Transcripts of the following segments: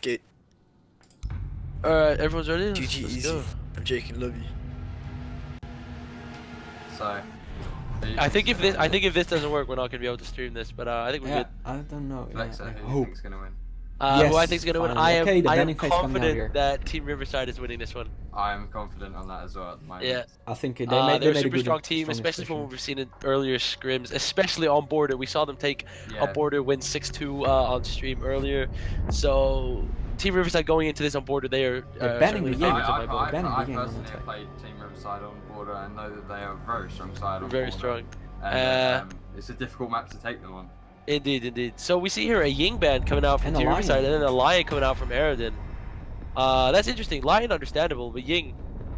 Okay, Alright, everyone's ready? GG Let's easy. go. I'm joking, love you. So, I think if this doesn't work, we're not gonna be able to stream this. But I think we're Yeah, good. I don't know. Flexa, I who do you hope. think's gonna win? Yes, Who I think's gonna win? finally. Okay, the I am banning phase coming out here. confident that Team Riverside is winning this one. I'm confident on that as well at the moment. Yeah. I think they They're made a a super good, strong team, especially from what we've seen in earlier scrims, especially on border. We saw them take a border win 6-2 on stream earlier. So Team Riverside going into this on border, they are banning certainly the game. favorites in my book. I personally have played Team Riverside on border and know that they are a very strong side on Very border. strong. And it's a difficult map to take them on. Indeed, indeed. So we see here a Ying band coming out from And Team a Riverside, Lion. and then a Lion coming out from Eredin. That's interesting. Lion understandable, but Ying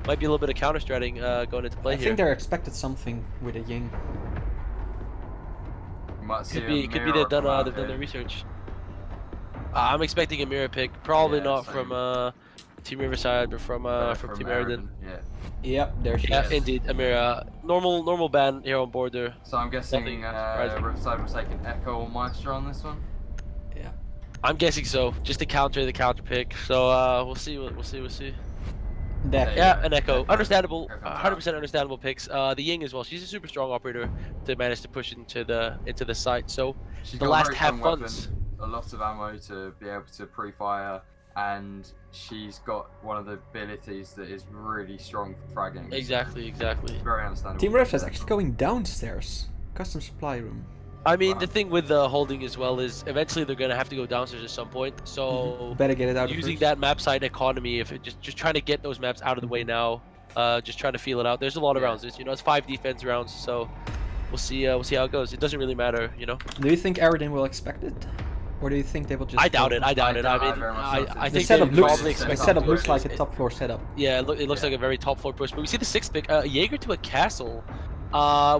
might be a little bit of counter-stratting going into play I here. think they're expected something with a Ying. You might see Could be they've done their research. I'm expecting a mirror pick, probably not from Team Riverside, but from Team Eredin. Yeah. Yep, there she Yeah, is. indeed, Amira. Normal ban here on border. So I'm guessing Riverside will take an Echo or Maestro on this one. Yeah. I'm guessing so, just to counter the counter pick. So we'll see. We'll see. That. Yeah, an Echo. Understandable. 100% understandable picks. The Ying as well. She's a super strong operator to manage to push into the site. So She's the got last a half weapon, funds. a lot of ammo to be able to pre-fire, and she's got one of the abilities that is really strong for fragging. Exactly. Very understandable. Team Riverside is actually going downstairs. Custom supply room. I mean, the thing with the holding as well is eventually they're gonna have to go downstairs at some point. So better get it out. using first. that map side economy, if it just trying to get those maps out of the way now, just trying to feel it out. There's a lot of rounds. It's 5 defense rounds, so we'll see how it goes. It doesn't really matter. Do you think Eredin will expect it, or do you think they will just? I doubt it. I mean, I The think setup they probably expect. the setup looks like a top floor setup. Yeah, it looks like a very top floor push. But we see the 6th pick, Jaeger to a castle.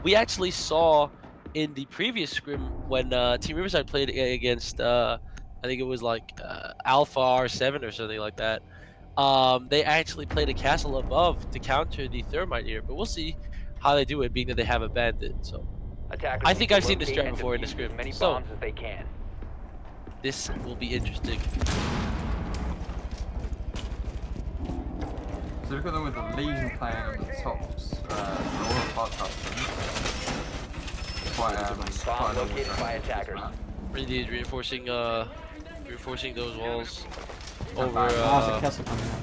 We actually saw in the previous scrim when Team Riverside played against I think it was like Alpha R7 or something like that. They actually played a castle above to counter the thermite here, but we'll see how they do it, being that they have a bandit. So I think I've seen this strat before in the scrim. So this will be interesting. So look at them with the Legion playing on the tops, Aurora Park Customs. Quite located by attackers. Indeed, reinforcing those walls over. There's a castle coming out.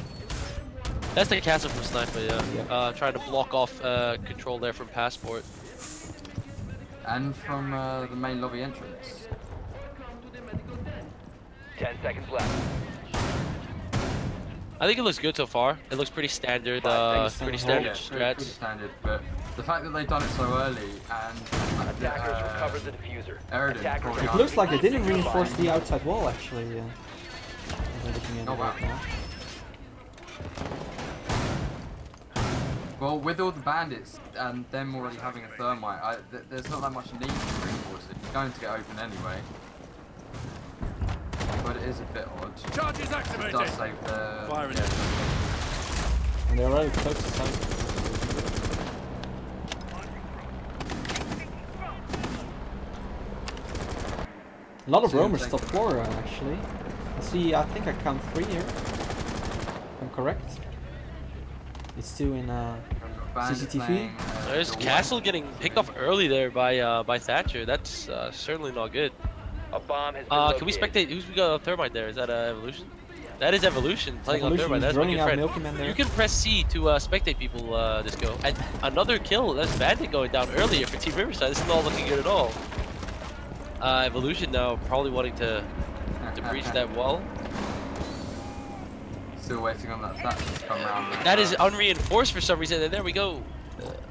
That's the castle from Sniper, yeah. Trying to block off control there from Passport. And from the main lobby entrance. 10 seconds left. I think it looks good so far. It looks pretty standard, strats. Pretty standard, but the fact that they've done it so early and Attackers recovered the diffuser. Eredin It looks like they didn't reinforce the outside wall actually. As I'm looking at it right now. Well, with all the bandits and them already having a thermite, there's not that much need to reinforce it. It's going to get open anyway. But it is a bit odd. Charges activated. It does save the... Firing. And they're already close to site. A lot of roamers top floor actually. I think I count 3 here. If I'm correct. It's 2 in CCTV. There's Castle getting picked off early there by Thatcher. That's certainly not good. A bomb has been can we spectate? Who's we got on Thermite there? Is that Evolution? That is Evolution playing on Thermite. That's my good friend. You can press C to spectate people, Disco. And another kill. That's Bandit going down earlier for Team Riverside. This is not looking good at all. Evolution now probably wanting to breach that wall. Still waiting on that Thatcher to come around. That is unreinforced for some reason. And there we go.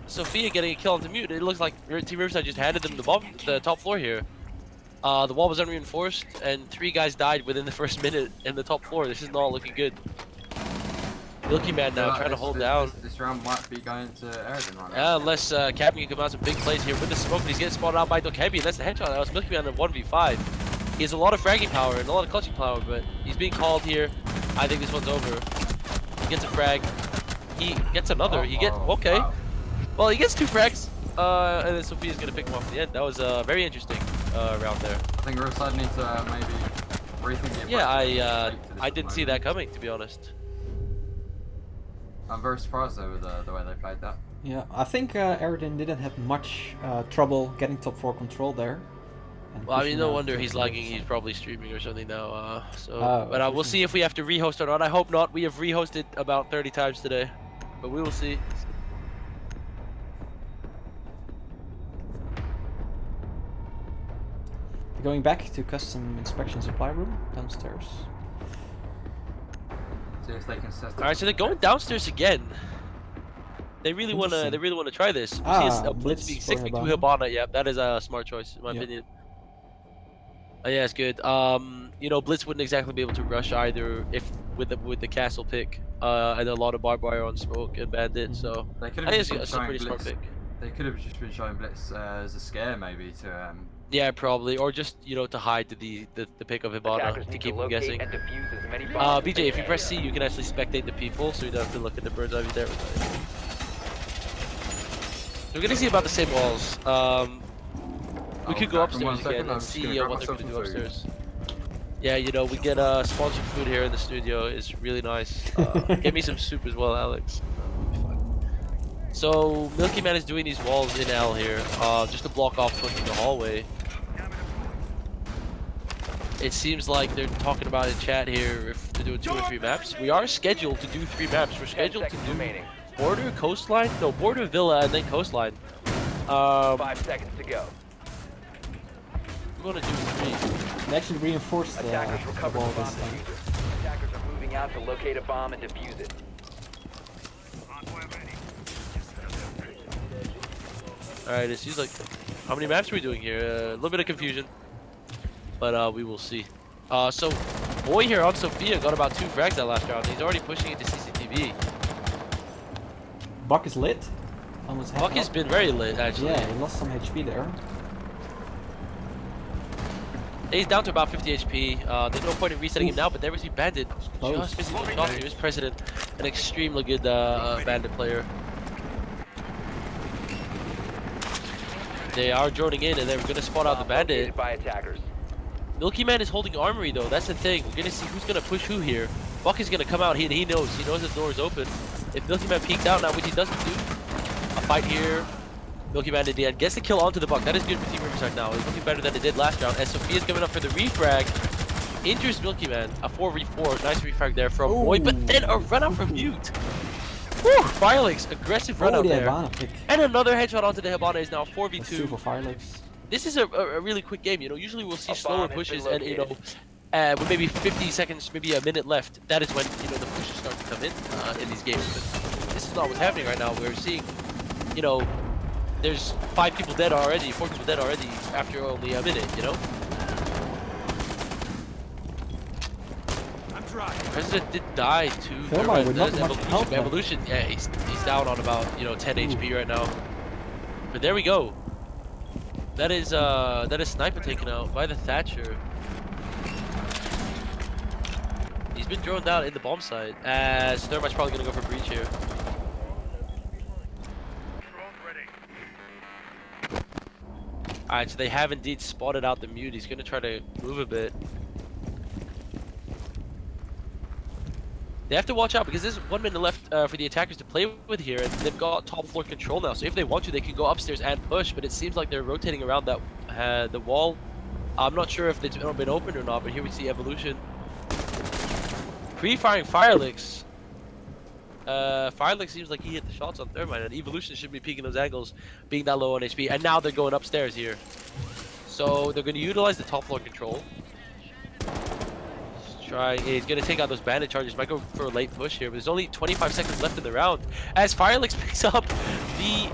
Sophia getting a kill onto mute. It looks like Team Riverside just handed them the top floor here. The wall was unreinforced, and 3 guys died within the first minute in the top floor. This is not looking good. Milky Man now trying to hold down. This round might be going to Eredin right now. Yeah, unless Captain can come out some big plays here with the smoke, but he's getting spotted out by Dokkaebi, and that's the headshot. That was Milky Man in 1v5. He has a lot of fragging power and a lot of clutching power, but he's being called here. I think this one's over. He gets a frag. He gets another. Okay. Wow. Well, he gets 2 frags, and then Sophia's gonna pick him off at the end. That was very interesting round there. I think Riverside needs to maybe What do you think the Yeah, approach is to take to this I at the didn't see that moment? coming, to be honest. I'm very surprised though with the way they played that. Yeah, I think Eredin didn't have much trouble getting top 4 control there. And Well, I mean, pushing no out wonder to he's the lagging. He's Riverside. probably streaming or something now. Oh, But we'll pushing. see if we have to rehost or not. I hope not. We have rehosted about 30 times today, but we will see. Going back to custom inspection supply room downstairs. See if they can set up. All right, so they're going downstairs again. They really wanna. They Interesting. really wanna try this. We see a Blitz being for 6 to Hibana. Hibana. Yeah, that is a smart choice in my Yeah. opinion. Yeah, it's good. You know, Blitz wouldn't exactly be able to rush either if with the castle pick. And a lot of barbed wire on smoke and bandit. So They could I have think just it's been a showing pretty smart Blitz. pick. They could have just been showing Blitz as a scare maybe to Yeah, probably, or just to hide the pick of Hibana Attackers to need keep to them locate guessing. and defuse as many bombs as BJ, they if you can. press C, you can actually spectate the people, so you don't have to look at the bird's eye view there. We're gonna see about the same walls. We could go upstairs again and see what they're gonna do upstairs. Yeah, we get sponsored food here in the studio. It's really nice. Get me some soup as well, Alex. So Milky Man is doing these walls in L here, just to block off pushing the hallway. It seems like they're talking about in chat here if they're doing 2 or 3 maps. We are scheduled to do 3 maps. We're 10 scheduled to seconds do remaining. border, coastline, no, border, villa, and then coastline. 5 seconds to go. We're gonna do 3. They actually reinforced Attackers the recover wall the bomb this time. diffuser. Attackers are moving out to locate a bomb and defuse it. Alright, it seems like... How many maps are we doing here? A little bit of confusion. But we will see. So, Boy here on Sophia got about 2 frags that last round. He's already pushing into CCTV. Buck is lit. Almost half Buck has up. been very lit, actually. Yeah, he lost some HP there. He's down to about 50 HP. There's no point in resetting him now, but there we see Bandit Close. just missing the shot here. Here's President, an extremely good Bandit player. They are droning in, and they're going to spot out the Bomb Bandit. located by attackers. Milky Man is holding armory, though. That's the thing. We're going to see who's going to push who here. Buck is going to come out. He knows. He knows the door is open. If Milky Man peeks out now, which he doesn't do, a fight here. Milky Man in the end gets the kill onto the Buck. That is good for Team Riverside now. It's looking better than it did last round. As Sophia's coming up for the refrag. Injures Milky Man. A 4v4. Nice refrag there from Boy. But then a run out from Mute. Whew, Firelix, aggressive run out the there. Hibana pick. And another headshot onto the Hibana is now That's 2 4v2. for Firelix. This is a really quick game, usually we'll see A slower bomb has been pushes and, located. with maybe 50 seconds, maybe a minute left, that is when, the pushes start to come in these games. But this is not what's happening right now. We're seeing, there's 5 people dead already, 4 people dead already after only a minute, President did die too. Thermite with not much health left. Evolution, yeah, he's down on about 10 HP right now. But there we go. That is Sniper taken out by the Thatcher. He's been thrown down in the bomb site. As Thermite's probably gonna go for breach here. Alright, so they have indeed spotted out the Mute. He's gonna try to move a bit. They have to watch out because there's 1 minute left for the attackers to play with here, and they've got top floor control now. So if they want to, they can go upstairs and push. But it seems like they're rotating around that the wall. I'm not sure if it's been opened or not, but here we see Evolution pre-firing Firelix. Firelix seems like he hit the shots on Thermite, and Evolution should be peeking those angles, being that low on HP. And now they're going upstairs here, so they're going to utilize the top floor control. He's gonna take out those bandit charges. Might go for a late push here, but there's only 25 seconds left in the round. As Firelix picks up the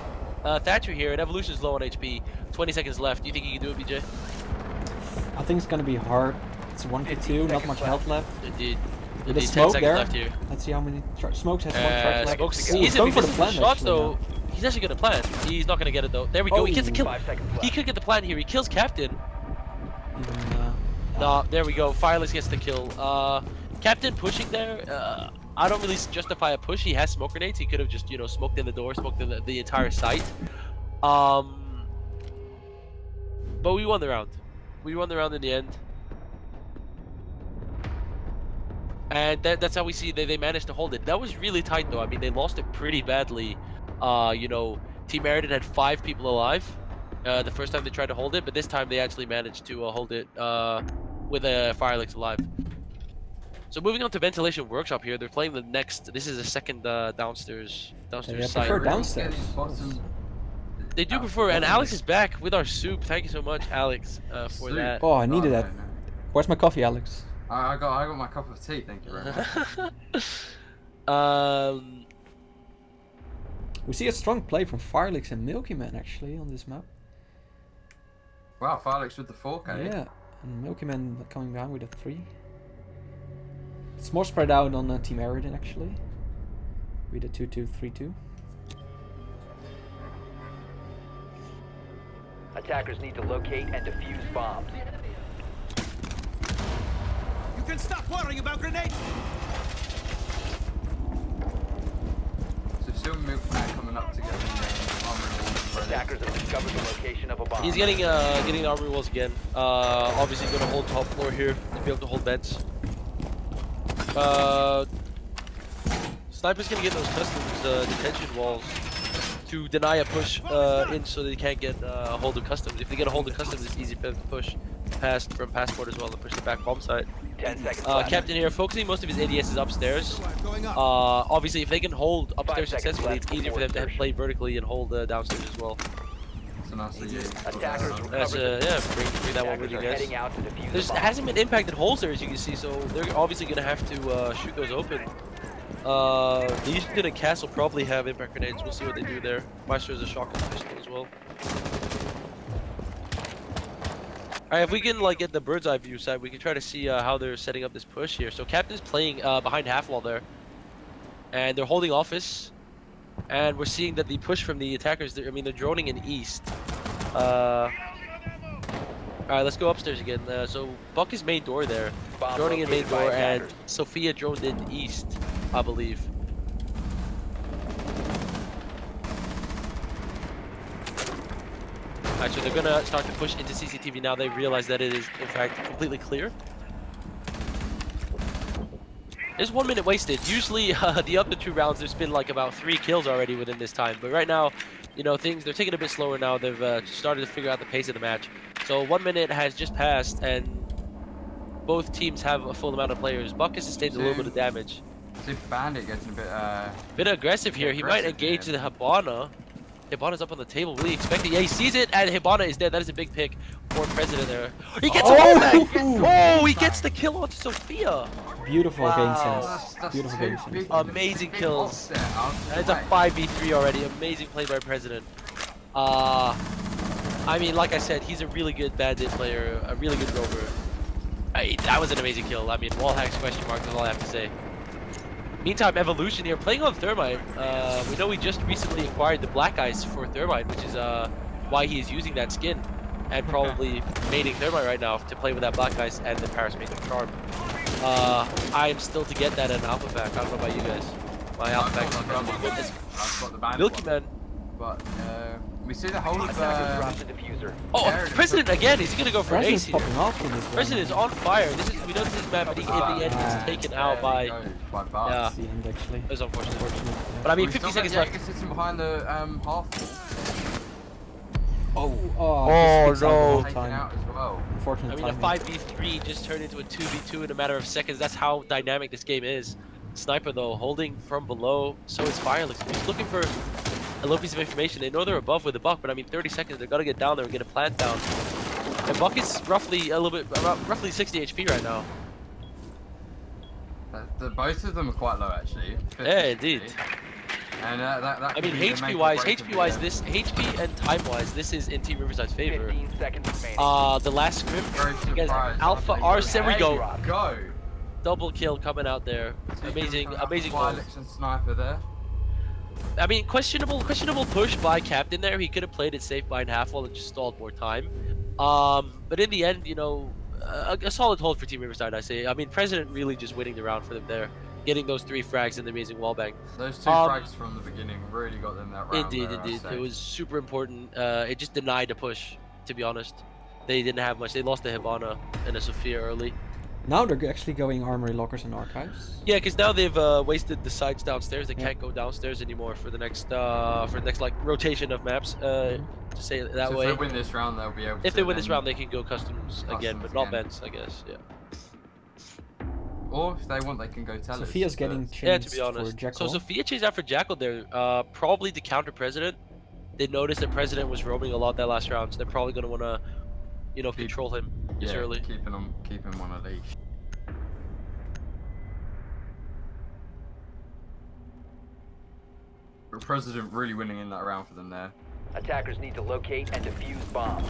Thatcher here, and Evolution is low on HP. 20 seconds left. Do you think he can do it, BJ? I think it's gonna be hard. It's 1v2, not much health left. Indeed. With the 10 smoke seconds there. left here. Let's see how many Smokes has 1 charge left. Smokes Ooh, easy. going If for he the misses plant shots actually though, now. he's actually gonna plant. He's not gonna get it though. There we go. He gets a kill. 5 seconds left. He could get the plant here. He kills Captain. Even, No, there we go. Firelix gets the kill. Captain pushing there. I don't really justify a push. He has smoke grenades. He could have just, smoked in the door, smoked in the entire site. But we won the round. We won the round in the end. And that's how we see they managed to hold it. That was really tight though. I mean, they lost it pretty badly. You know, Team Eredin had 5 people alive the first time they tried to hold it, but this time they actually managed to hold it with a Firelix alive. So moving on to Ventilation Workshop here, they're playing the next. This is a second downstairs Yeah, I site. prefer Really downstairs. getting bottom- They do out prefer, the and bottom Alex is- is back with our soup. Thank you so much, Alex, for Soup. that. Oh, I needed no, that. no. Where's my coffee, Alex? I got my cup of tea. Thank you very much. We see a strong play from Firelix and Milky Man actually on this map. Wow, Felix with the 4K. Yeah, and Milky Man coming behind with a 3. It's more spread out on Team Eredin actually. With a 2-2-3-2. Attackers need to locate and defuse bombs. You can stop worrying about grenades! So still Milkman coming up to get the armor and ready. Attackers have discovered the location of a bomb. He's getting the armor walls again. Obviously going to hold top floor here to be able to hold vents. Sniper's going to get those customs detention walls to deny a push in, so they can't get a hold of customs. If they get a hold of customs, it's easy for them to push past from passport as well and push the back bomb site. 10 seconds left. Captain here focusing most of his ADS is upstairs. Going up. Obviously, if they can hold upstairs 5 seconds successfully, left it's easier for them to before play vertically and hold downstairs as well. So nice to use. Attackers That's yeah, bring that one with Attackers you are guys. heading out to defuse There the bomb. hasn't been impacted holes there, as you can see, so they're obviously going to have to shoot those open. The East and Castle probably have impact grenades. We'll see what they do there. Maestro has a shotgun pistol as well. Alright, if we can like get the bird's eye view side, we can try to see how they're setting up this push here. So Captain's playing behind half wall there, and they're holding office, and we're seeing that the push from the attackers, they're droning in east. Alright, let's go upstairs again. So Buck is main door there, Bomb droning in main located by door, and attackers. Sophia droned in east, I believe. Alright, so they're gonna start to push into CCTV now. They realize that it is, in fact, completely clear. There's 1 minute wasted. Usually, the other 2 rounds, there's been like about 3 kills already within this time. But right now, you know, they're taking a bit slower now. They've started to figure out the pace of the match. So 1 minute has just passed, and both teams have a full amount of players. Buck has sustained a little bit of damage. See Bandit getting a Bit aggressive here. He might aggressive engage here. the Hibana. Hibana's up on the table. Really expecting. Yeah, he sees it, and Hibana is dead. That is a big pick for President there. He gets a wallbang! Oh, he gets the kill on Sophia. Beautiful game Wow. sense. Beautiful game sense. Amazing kills. That's a 5v3 already. Amazing play by President. I mean, like I said, he's a really good bandit player, a really good rover. That was an amazing kill. I mean, wall hacks question mark, that's all I have to say. Meantime, Evolution here, playing on Thermite. We know we just recently acquired the Black Ice for Thermite, which is why he is using that skin. And probably maining Thermite right now to play with that Black Ice and the Paris Main Charm. I am still to get that in Alpha Pack. I don't know about you guys. My Alpha Pack is I've got the Bandit Milky one. Man. But we see the whole of Attackers dropped the diffuser. Oh, President again. He's gonna go for an ace President's here. popping off in this one. President is on fire. We know this is mad, but in the end he's taken out by. Bart. Yeah. That's the end actually. It was unfortunate. Unfortunate, But I mean, We 50 still seconds got left. Jaeger sitting behind the half wall, Oh, just sticks out the no. whole taken time. out as well. Unfortunate I mean, a timing. 5v3 just turned into a 2v2 in a matter of seconds. That's how dynamic this game is. Sniper, though, holding from below. So is Firelix. He's looking for a little piece of information. They know they're above with the Buck, but I mean, 30 seconds, they're gonna get down there and get a plant down. And Buck is roughly roughly 60 HP right now. Both of them are quite low actually. 50, Yeah, indeed. And that I could mean, be the HP make or wise, break of HP the wise, game. this HP and time wise, this is in Team Riverside's favor. 15 seconds remaining. The last Scrim, Very against surprised. Alpha I think Ars, there we go. Go. Double kill coming out there. Amazing goal. Firelix and Sniper there. I mean, questionable push by Captain there. He could have played it safe behind half wall and just stalled more time. But in the end, you know, a solid hold for Team Riverside, I say. I mean, President really just winning the round for them there, getting those 3 frags and the amazing wallbang. Those 2 frags from the beginning really got them that round. Indeed, there, I'd indeed. say. It was super important. It just denied a push, to be honest. They didn't have much. They lost the Hibana and a Sophia early. Now they're actually going armory lockers and archives. Yeah, because now they've wasted the sites downstairs. They Yeah. can't go downstairs anymore for the next like rotation of maps. To say it that So way. if they win this round, they'll be able to. If they win this then- round, they can go customs again, but Customs not again. vents, I guess. Yeah. Or if they want, they can go tellers. Sophia's getting but- Yeah, changed to be honest. for Jekyll. So Sophia changed out for Jackal there, probably to counter President. They noticed that President was roaming a lot that last round, so they're probably gonna wanna, control him this yeah, early. keep him on a leash. The President really winning in that round for them there. Attackers need to locate and defuse bomb.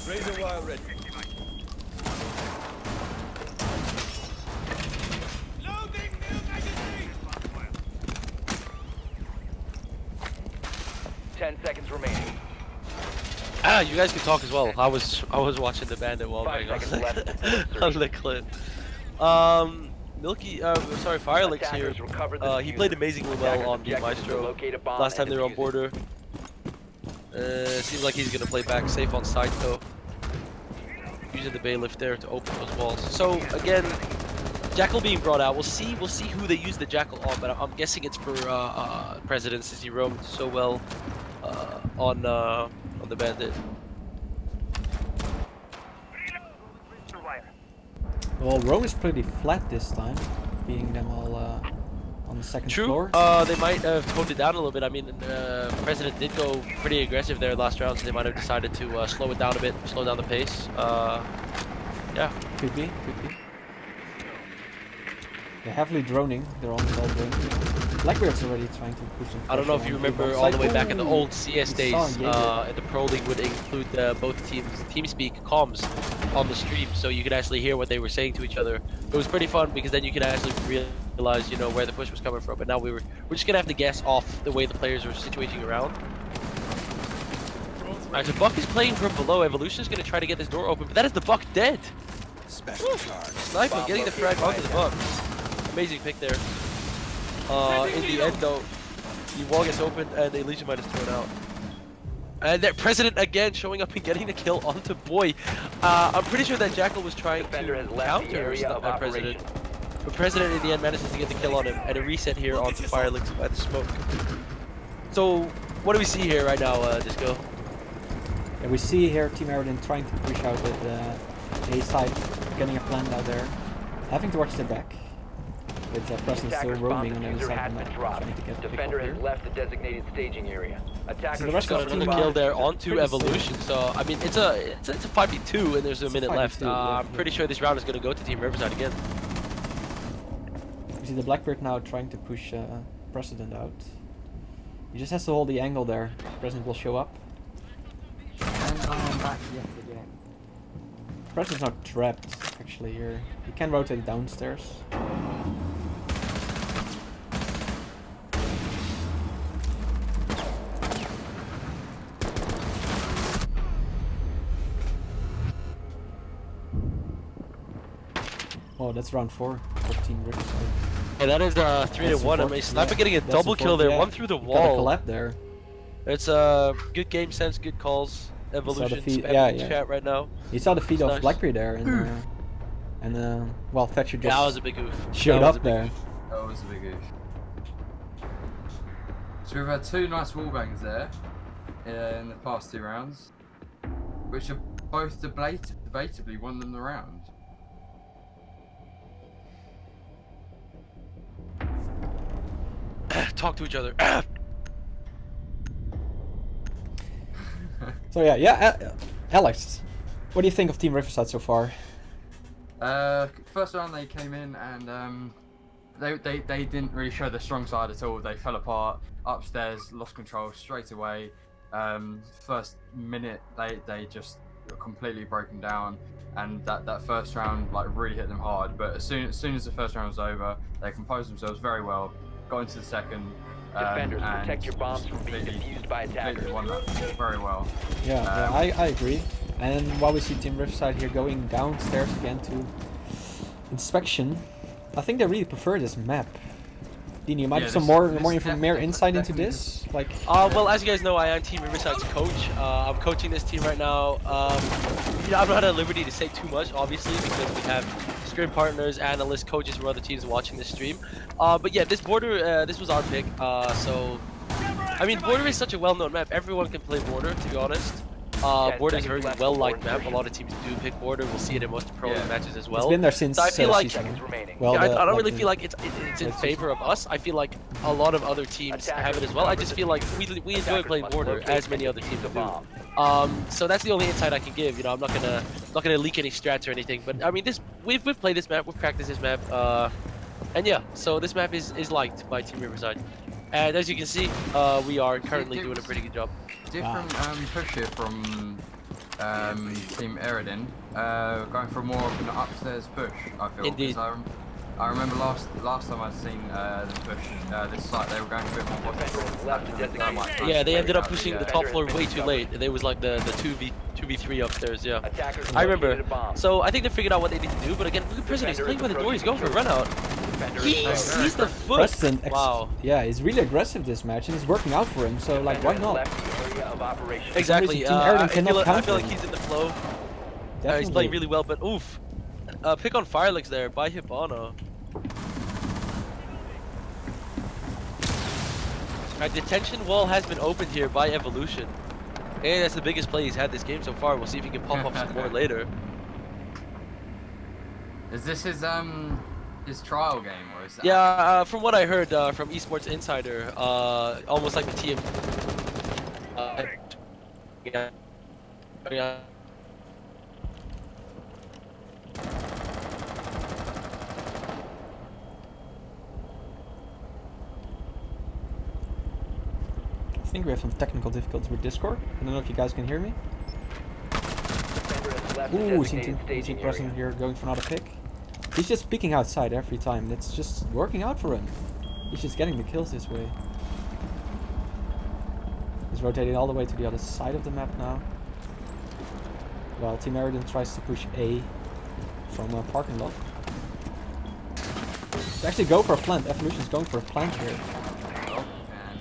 Razor wire ready. Loading new magazine. 10 seconds remaining. You guys can talk as well. I was watching the bandit wall 5 bang seconds left before on the insertion. clip. Milky, Firelix here. Attackers recovered the He diffuser. played amazingly well Attackers' on the objective is to Maestro. locate a bomb Last time and they were on defuse it. border. Seems like he's gonna play back safe on site though. Using the bailiff there to open those walls. So again, Jackal being brought out. We'll see who they use the Jackal on, but I'm guessing it's for President since he roamed so well on the bandit. Well, Rome is pretty flat this time, being them all on the second True. floor. They might have toned it down a little bit. I mean, President did go pretty aggressive there last round, so they might have decided to slow it down a bit, slow down the pace. Yeah. Could be. They're heavily droning. They're almost all droning. Blackbeard's already trying to put some I don't know if pressure you on remember Avon all the side. way back in the Ooh, old CS we days, saw Jaeger. and the Pro League would include both teams' TeamSpeak comms on the stream, so you could actually hear what they were saying to each other. It was pretty fun because then you could actually realize, where the push was coming from. But now we're just gonna have to guess off the way the players are situating around. Alright, so Buck is playing from below. Evolution is gonna try to get this door open, but that is the Buck dead. Special charge. Sniper Bomb getting the located frag onto by the Buck. Amazing pick there. In the end though, the wall gets opened and the Legion Mine is thrown out. And that President again showing up and getting the kill onto Boy. I'm pretty sure that Jackal was trying Defender has to left the counter area of that President. operation. But President in the end manages to get the kill on him and a reset here onto Firelix by the smoke. So what do we see here right now, Disco? Yeah, we see here Team Eredin trying to push out with A side, getting a plant out there, having to watch their back. With President still Attackers' bomb roaming on the other diffuser side has of the been map, dropped. trying to get the pick Defender up has here. left the designated staging area. Attackers the rest Got of another Team kill there Eredin onto pretty Evolution. So I mean it's a 5v2 and there's a It's a minute 5v2, left. yeah, I'm yeah. pretty sure this round is gonna go to Team Riverside again. We see the Blackbeard now trying to push President out. He just has to hold the angle there. President will show up. And I'm back yet again. President's not trapped actually here. He can rotate downstairs. Oh, that's round 4 for Team Riverside. And that is 3-1. I mean, Sniper getting a That's double kill there, yeah. one through the He got a wall. collab there. It's good game sense, good calls. Evolution feed- spamming yeah, in yeah. chat right now. You saw the feed That's of nice. Blackbeard there, and well, Thatcher just Yeah, that was a big oof. showed That was up a big there. oof. That was a big oof. So we've had two nice wallbangs there in the past 2 rounds, which have both debatably won them the round. Talk to each other. So yeah, Alex, what do you think of Team Riverside so far? First round they came in and they didn't really show their strong side at all. They fell apart upstairs, lost control straight away. First minute they just got completely broken down, and that first round like really hit them hard. But as soon as the first round was over, they composed themselves very well, got into the second, Defenders, and protect your bombs from being completely- defused by completely attackers. won that very well. Yeah, I agree. And while we see Team Riverside here going downstairs again to inspection, I think they really prefer this map. Dean, you might Yeah, have some this- more this more definitely- insight into definitely this. Like, Well, as you guys know, I am Team Riverside's coach. I'm coaching this team right now. I'm not at liberty to say too much, obviously, because we have Scrim partners, analysts, coaches from other teams watching this stream. But yeah, this border, this was our pick. I mean, border is such a well-known map. Everyone can play border, to be honest. Border is a very well-liked map. A lot of teams do pick border. We'll see it in most pro Yeah. matches as well. it's been there since So I feel like season Seconds one. remaining. Well, I don't like really the- feel like it's in favor of us. I feel like a lot of other teams have it as well. I just feel like we enjoy playing border as many other teams do. So that's the only insight I can give. You know, I'm not gonna leak any strats or anything. But I mean, we've played this map, we've practiced this map, and yeah. So this map is liked by Team Riverside, and as you can see, we are currently doing a pretty good job. Different push here from Team Eredin, going for more of an upstairs push. I feel. Indeed. Because I remember last time I'd seen them push this site, they were going a bit more. Yeah, they ended up pushing the top floor way too late. There was like the 2v3 upstairs. Yeah, Attackers I remember. located a bomb. So I think they figured out what they need to do. But again, look at President. He's playing by the door. He's going for a run out. Defender He is sees the foot. Preston, Wow. yeah, he's really aggressive this match, and it's working out for him. So like, why not? left the area of operation. Exactly. Team Eredin I cannot feel like counter. he's in the flow. Definitely. He's playing really well, but oof. Pick on Firelegs there by Hibana. A detention wall has been opened here by Evolution. And that's the biggest play he's had this game so far. We'll see if he can pop off some more later. Is this his trial game, or is that? Yeah, from what I heard from Esports Insider, almost like the TM. Yeah. I think we have some technical difficulties with Discord. I don't know if you guys can hear me. Defender has left the Ooh, designated staging Preston area. here going for another pick. He's just peeking outside every time. It's just working out for him. He's just getting the kills this way. He's rotating all the way to the other side of the map now. While Team Eredin tries to push A from a parking lot. They actually go for a plant. Evolution's going for a plant here. And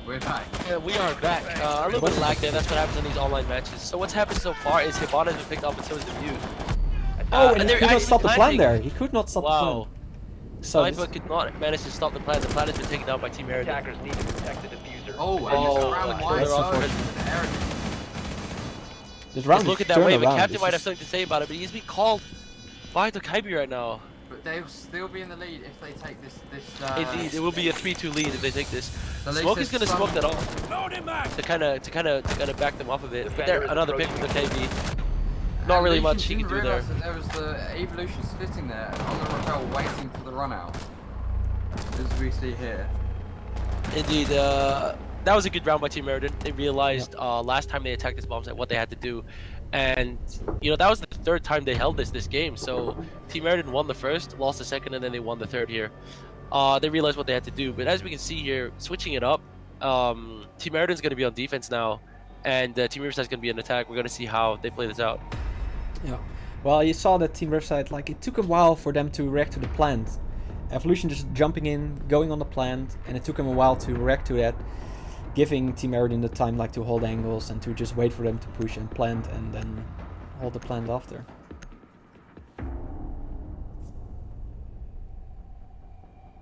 we're back. Yeah, we are back. A little bit of lag there. That's what happens in these online matches. So what's happened so far is Hibana's been picked up and so is the Mute. Oh, and he they're could not actually stop the plan planting. there. He could not stop the Wow. plan. So Sniper could not manage to stop the plan. The plan has been taken down by Team Eredin. Attackers need to protect the diffuser. Oh, and Oh, it's around okay, wide that's side unfortunate. to Eredin. this round Just look is at that turned wave. And around. Captain This might have is- something to say about it, but he's being called by the Kaibi right now. But they'll still be in the lead if they take this. Indeed, it will be a 3-2 lead if they take this. at least Smoke is there's gonna smoke some- that off Load him back! to kind of back them off a bit. But Defender there, is another pick from the approaching. KV. Not really much he can do there. That there was the Evolution sitting there on the rappel waiting for the run out. As we see here. Indeed, that was a good round by Team Eredin. They realized last time they attacked this bomb site what they had to do, and you know that was the third time they held this game. So Team Eredin won the first, lost the second, and then they won the third here. They realized what they had to do. But as we can see here, switching it up, Team Eredin's going to be on defense now, and Team Riverside's going to be in attack. We're going to see how they play this out. Yeah. Well, you saw that Team Riverside, like, it took a while for them to react to the plant. Evolution just jumping in, going on the plant, and it took them a while to react to that, giving Team Eredin the time, like, to hold angles and to just wait for them to push and plant and then hold the plant after.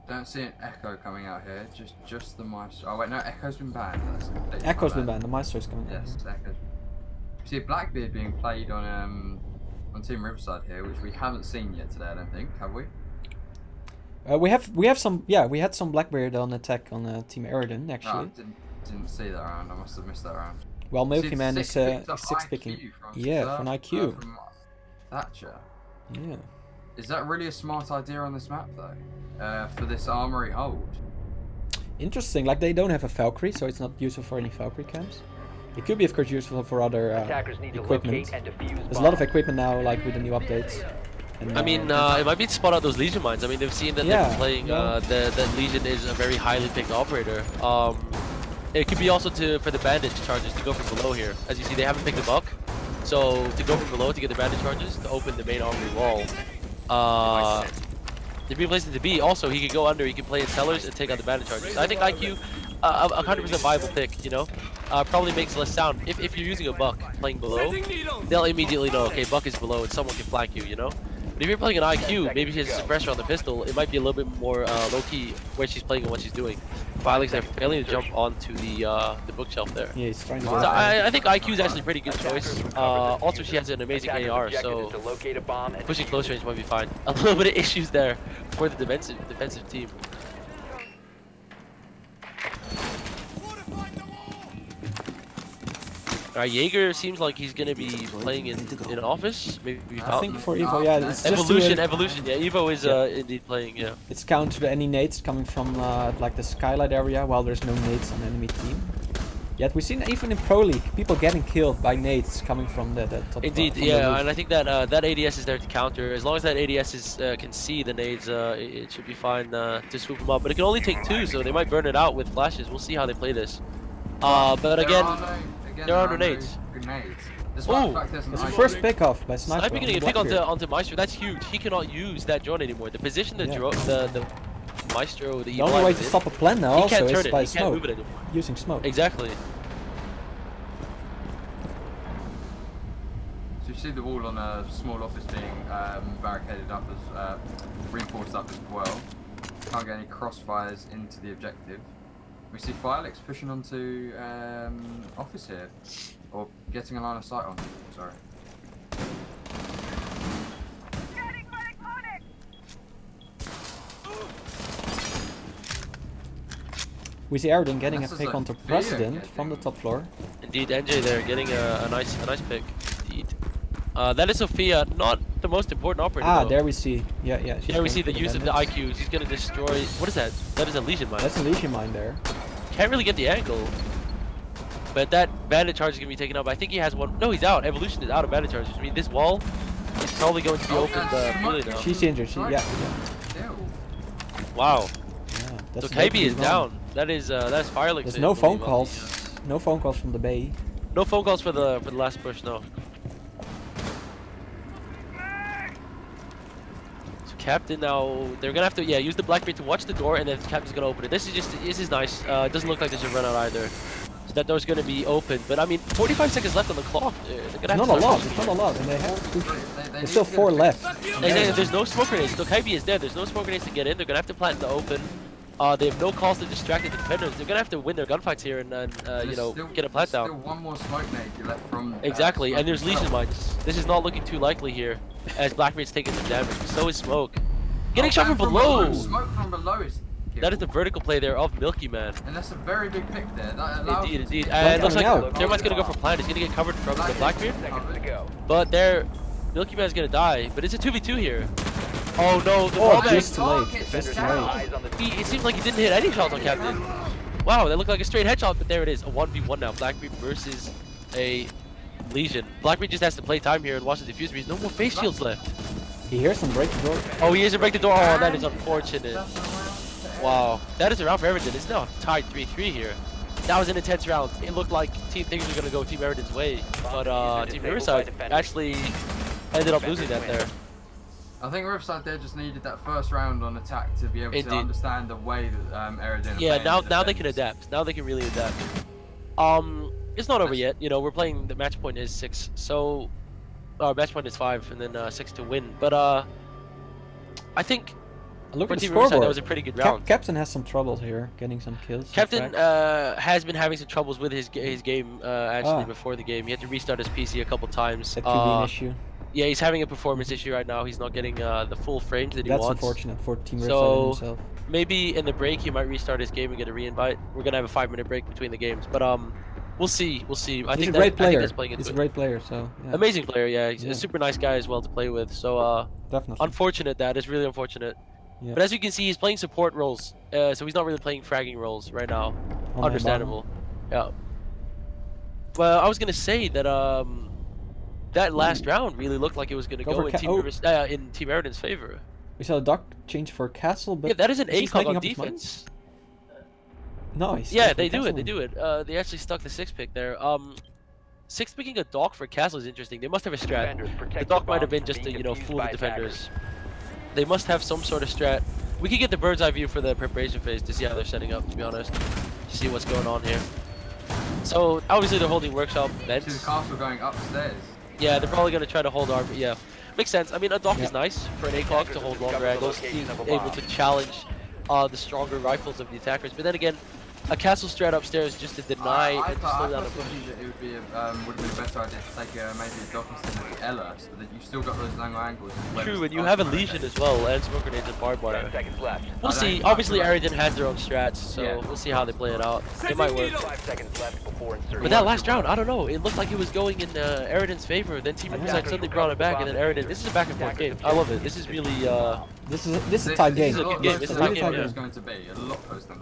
Don't see an echo coming out here. Just the maestro. Oh wait, no, echo's been banned. That's completely Echo's my been bad. banned, the Maestro's coming out. Yes, echo's. See Blackbeard being played on Team Riverside here, which we haven't seen yet today. I don't think, have we? We have some, yeah, we had some Blackbeard on attack on Team Eredin, No, I actually. didn't see that round. I must have missed that round. Well, See, Milky Man is picked up six IQ picking. from Yeah, Sir- from IQ. from Thatcher. Yeah. Is that really a smart idea on this map though? For this armory hold? Interesting, like they don't have a Valkyrie, so it's not useful for any Valkyrie camps. It could be, of course, useful for other Attackers need to equipment. locate and defuse There's a lot of bombs. equipment now, like with the new updates. And, I mean, it might be to spot out those Legion mines. I mean, they've seen that they've Yeah, been playing. no. That Legion is a very highly picked operator. It could be also for the bandage charges to go from below here. As you see, they haven't picked the buck, so to go from below to get the bandage charges to open the main armory wall. There'd be a place to be. Also, he could go under. He can play in cellars and take out the bandage charges. I think IQ, a 100% viable pick. You know, probably makes less sound. If you're using a buck playing below, they'll immediately know. Okay, buck is below and someone can flank you. You know. But if you're playing an IQ, maybe she has a suppressor on the pistol. It might be a little bit more low-key where she's playing and what she's doing. Vilex are failing to jump onto the bookshelf there. Yeah, he's trying to So get there. I think IQ is actually a pretty good choice. Also, she has an amazing AR, so to locate a bomb and pushing close range might be fine. A little bit of issues there for the defensive team. Jaeger seems like he's gonna be playing in office. Maybe I Falcon. think for Evo, yeah, it's just Evolution. Yeah, Evo is indeed playing. Yeah. it's counter to any nades coming from like the skylight area while there's no nades on enemy team. Yet we've seen even in Pro League people getting killed by nades coming from the top. Indeed, from the yeah, roof. and I think that that ADS is there to counter. As long as that ADS can see the nades, it should be fine to swoop them up. But it can only take 2, so they might burn it out with flashes. We'll see how they play this. But again, there are no nades. Despite Ooh, the fact there's an It's the IQ. first pick off by Sniper. Sniping on getting a the pick Blackbeard. onto Maestro. That's huge. He cannot use that drone anymore. The position the Yeah. the Maestro, the The only way to is, stop a plan now he also can't is turn it. by He can't smoke, move it anymore. using smoke. Exactly. So you see the wall on a small office being barricaded up as reinforced up as well. Can't get any crossfires into the objective. We see Firelix pushing onto office here, or getting a line of sight on. Sorry. We see Eredin getting a This is pick a onto video President getting- from the top floor. Indeed, NJ there getting a nice pick. Indeed. That is Sophia, not the most important operator. Ah, though. there we see. Yeah, yeah. she's There we going see for the use of the bandits. IQ. She's gonna destroy. What is that? That is a Legion mine. That's a Legion mine there. Can't really get the angle. But that bandit charge is gonna be taken out. I think he has one. No, he's out. Evolution is out of bandit charges. I mean, this wall is probably going to be opened fully now. She's injured. Yeah. Ew. Wow. Yeah, that's So KB totally is wrong. down. That's Firelix. There's in, no I phone believe, calls. No phone calls from the bay. No phone calls for the last push. No. So Captain now, they're gonna have to use the Blackbeard to watch the door, and then Captain's gonna open it. This is nice. It doesn't look like there's a run out either. So that door's gonna be open. But I mean, 45 seconds left on the clock. They're gonna It's have not to a start lot. pushing It's not here. a lot, and they have to. They There's need still to get 4 a left. Exactly, there's no smoke grenades. So KB is there. There's no smoke grenades to get in. They're gonna have to plant in the open. They have no calls to distract the defenders. They're gonna have to win their gunfights here and There's get a plant there's down. Still one more smoke nade left from. Exactly, and there's smoke Legion itself. mines. This is not looking too likely here, as Blackbeard's taking some damage. So is Smoke. Getting shot and from below! Smoke from below is. That is the vertical play there of Milky Man. And that's a very big pick there. That allows Indeed, him to indeed. get- And it looks like coming out. Thermite's gonna go for plant. He's gonna get covered from the Blackbeard. Seconds to go. But there, Milky Man's gonna die. But it's a 2v2 here. Oh no, the Oh, wallbang. just too late. Target Just too down. late. Eyes on the It seems like he didn't hit any shots on Captain. Wow, that looked like a straight headshot, but there it is. A 1v1 now. Blackbeard versus a Legion. Blackbeard just has to play time here and watch the diffuser. There's no more face shields left. He hears them break the door. Oh, he is to break the door. Oh, that is unfortunate. That's a round. Wow, that is a round for Eredin. It's now tied 3-3 here. That was an intense round. It looked like things were gonna go Team Eredin's way, but Team Riverside actually ended up losing that there. I think Riverside there just needed that first round on attack to be able Indeed. to understand the way that Eredin. are Yeah, playing now the they can defense. adapt. Now they can really adapt. It's not over yet. You know, we're playing. The match point is 6, so our match point is 5, and then 6 to win. But I think Look for at the Team Riverside scoreboard. that was a pretty good round. Captain has some troubles here, getting some kills. Captain frags. has been having some troubles with his game actually Ah. before the game. He had to restart his PC a couple times. That could be an issue. Yeah, he's having a performance issue right now. He's not getting the full frames that he That's wants. unfortunate for Team Riverside So, himself. Maybe in the break he might restart his game and get a re-invite. We're gonna have a 5-minute break between the games, but we'll see. We'll see. I He's think a great I think player. that's playing into He's a it. great player, so yeah, Amazing player, yeah. He's Yeah. a super nice guy as well to play with. So definitely. unfortunate that is really unfortunate. Yeah. But as you can see, he's playing support roles, so he's not really playing fragging roles right now. On Understandable. Yeah. Well, I was gonna say that that last round really looked like it was going to Go go for in in Team Eredin's favor. We saw the dock change for castle, but Yeah, that is an he's ACOG making on up his mind. defense. Nice. Yeah, they do it. They do it. They actually stuck the 6-pick there. 6-picking a dock for castle is interesting. They must have a strat. Defenders, The protect dock your might have bombs been from just to, being you know, defused fool by the defenders. attackers. They must have some sort of strat. We could get the bird's eye view for the preparation phase to see how they're setting up, to be honest. To see what's going on here. So, obviously they're holding workshop See the vents. castle going upstairs. Yeah, they're probably going to try to hold our... Yeah. Makes sense. I mean, a dock is nice for an ACOG to hold longer angles, being able to challenge the stronger rifles of the attackers. But then again, a castle strat upstairs just to deny I and slow down a push. personally that it would be would have been a better idea to take maybe a dock instead of the Ella, so that you still got those long angles. True, and you have a Legion as well, and smoke grenades and barbed 10 wire. seconds left. We'll see. Obviously, Eredin has their own strats, so we'll see how they play it out. It might work. 5 seconds left before insertion. But that last round, I don't know. It looked like it was going in Eredin's favor. Then Team Riverside suddenly brought it back, and then Eredin. This is a back and forth game. I love it. This is really. This is a tight game. This is a good game. It's a tight game, yeah. It's going to be a lot closer than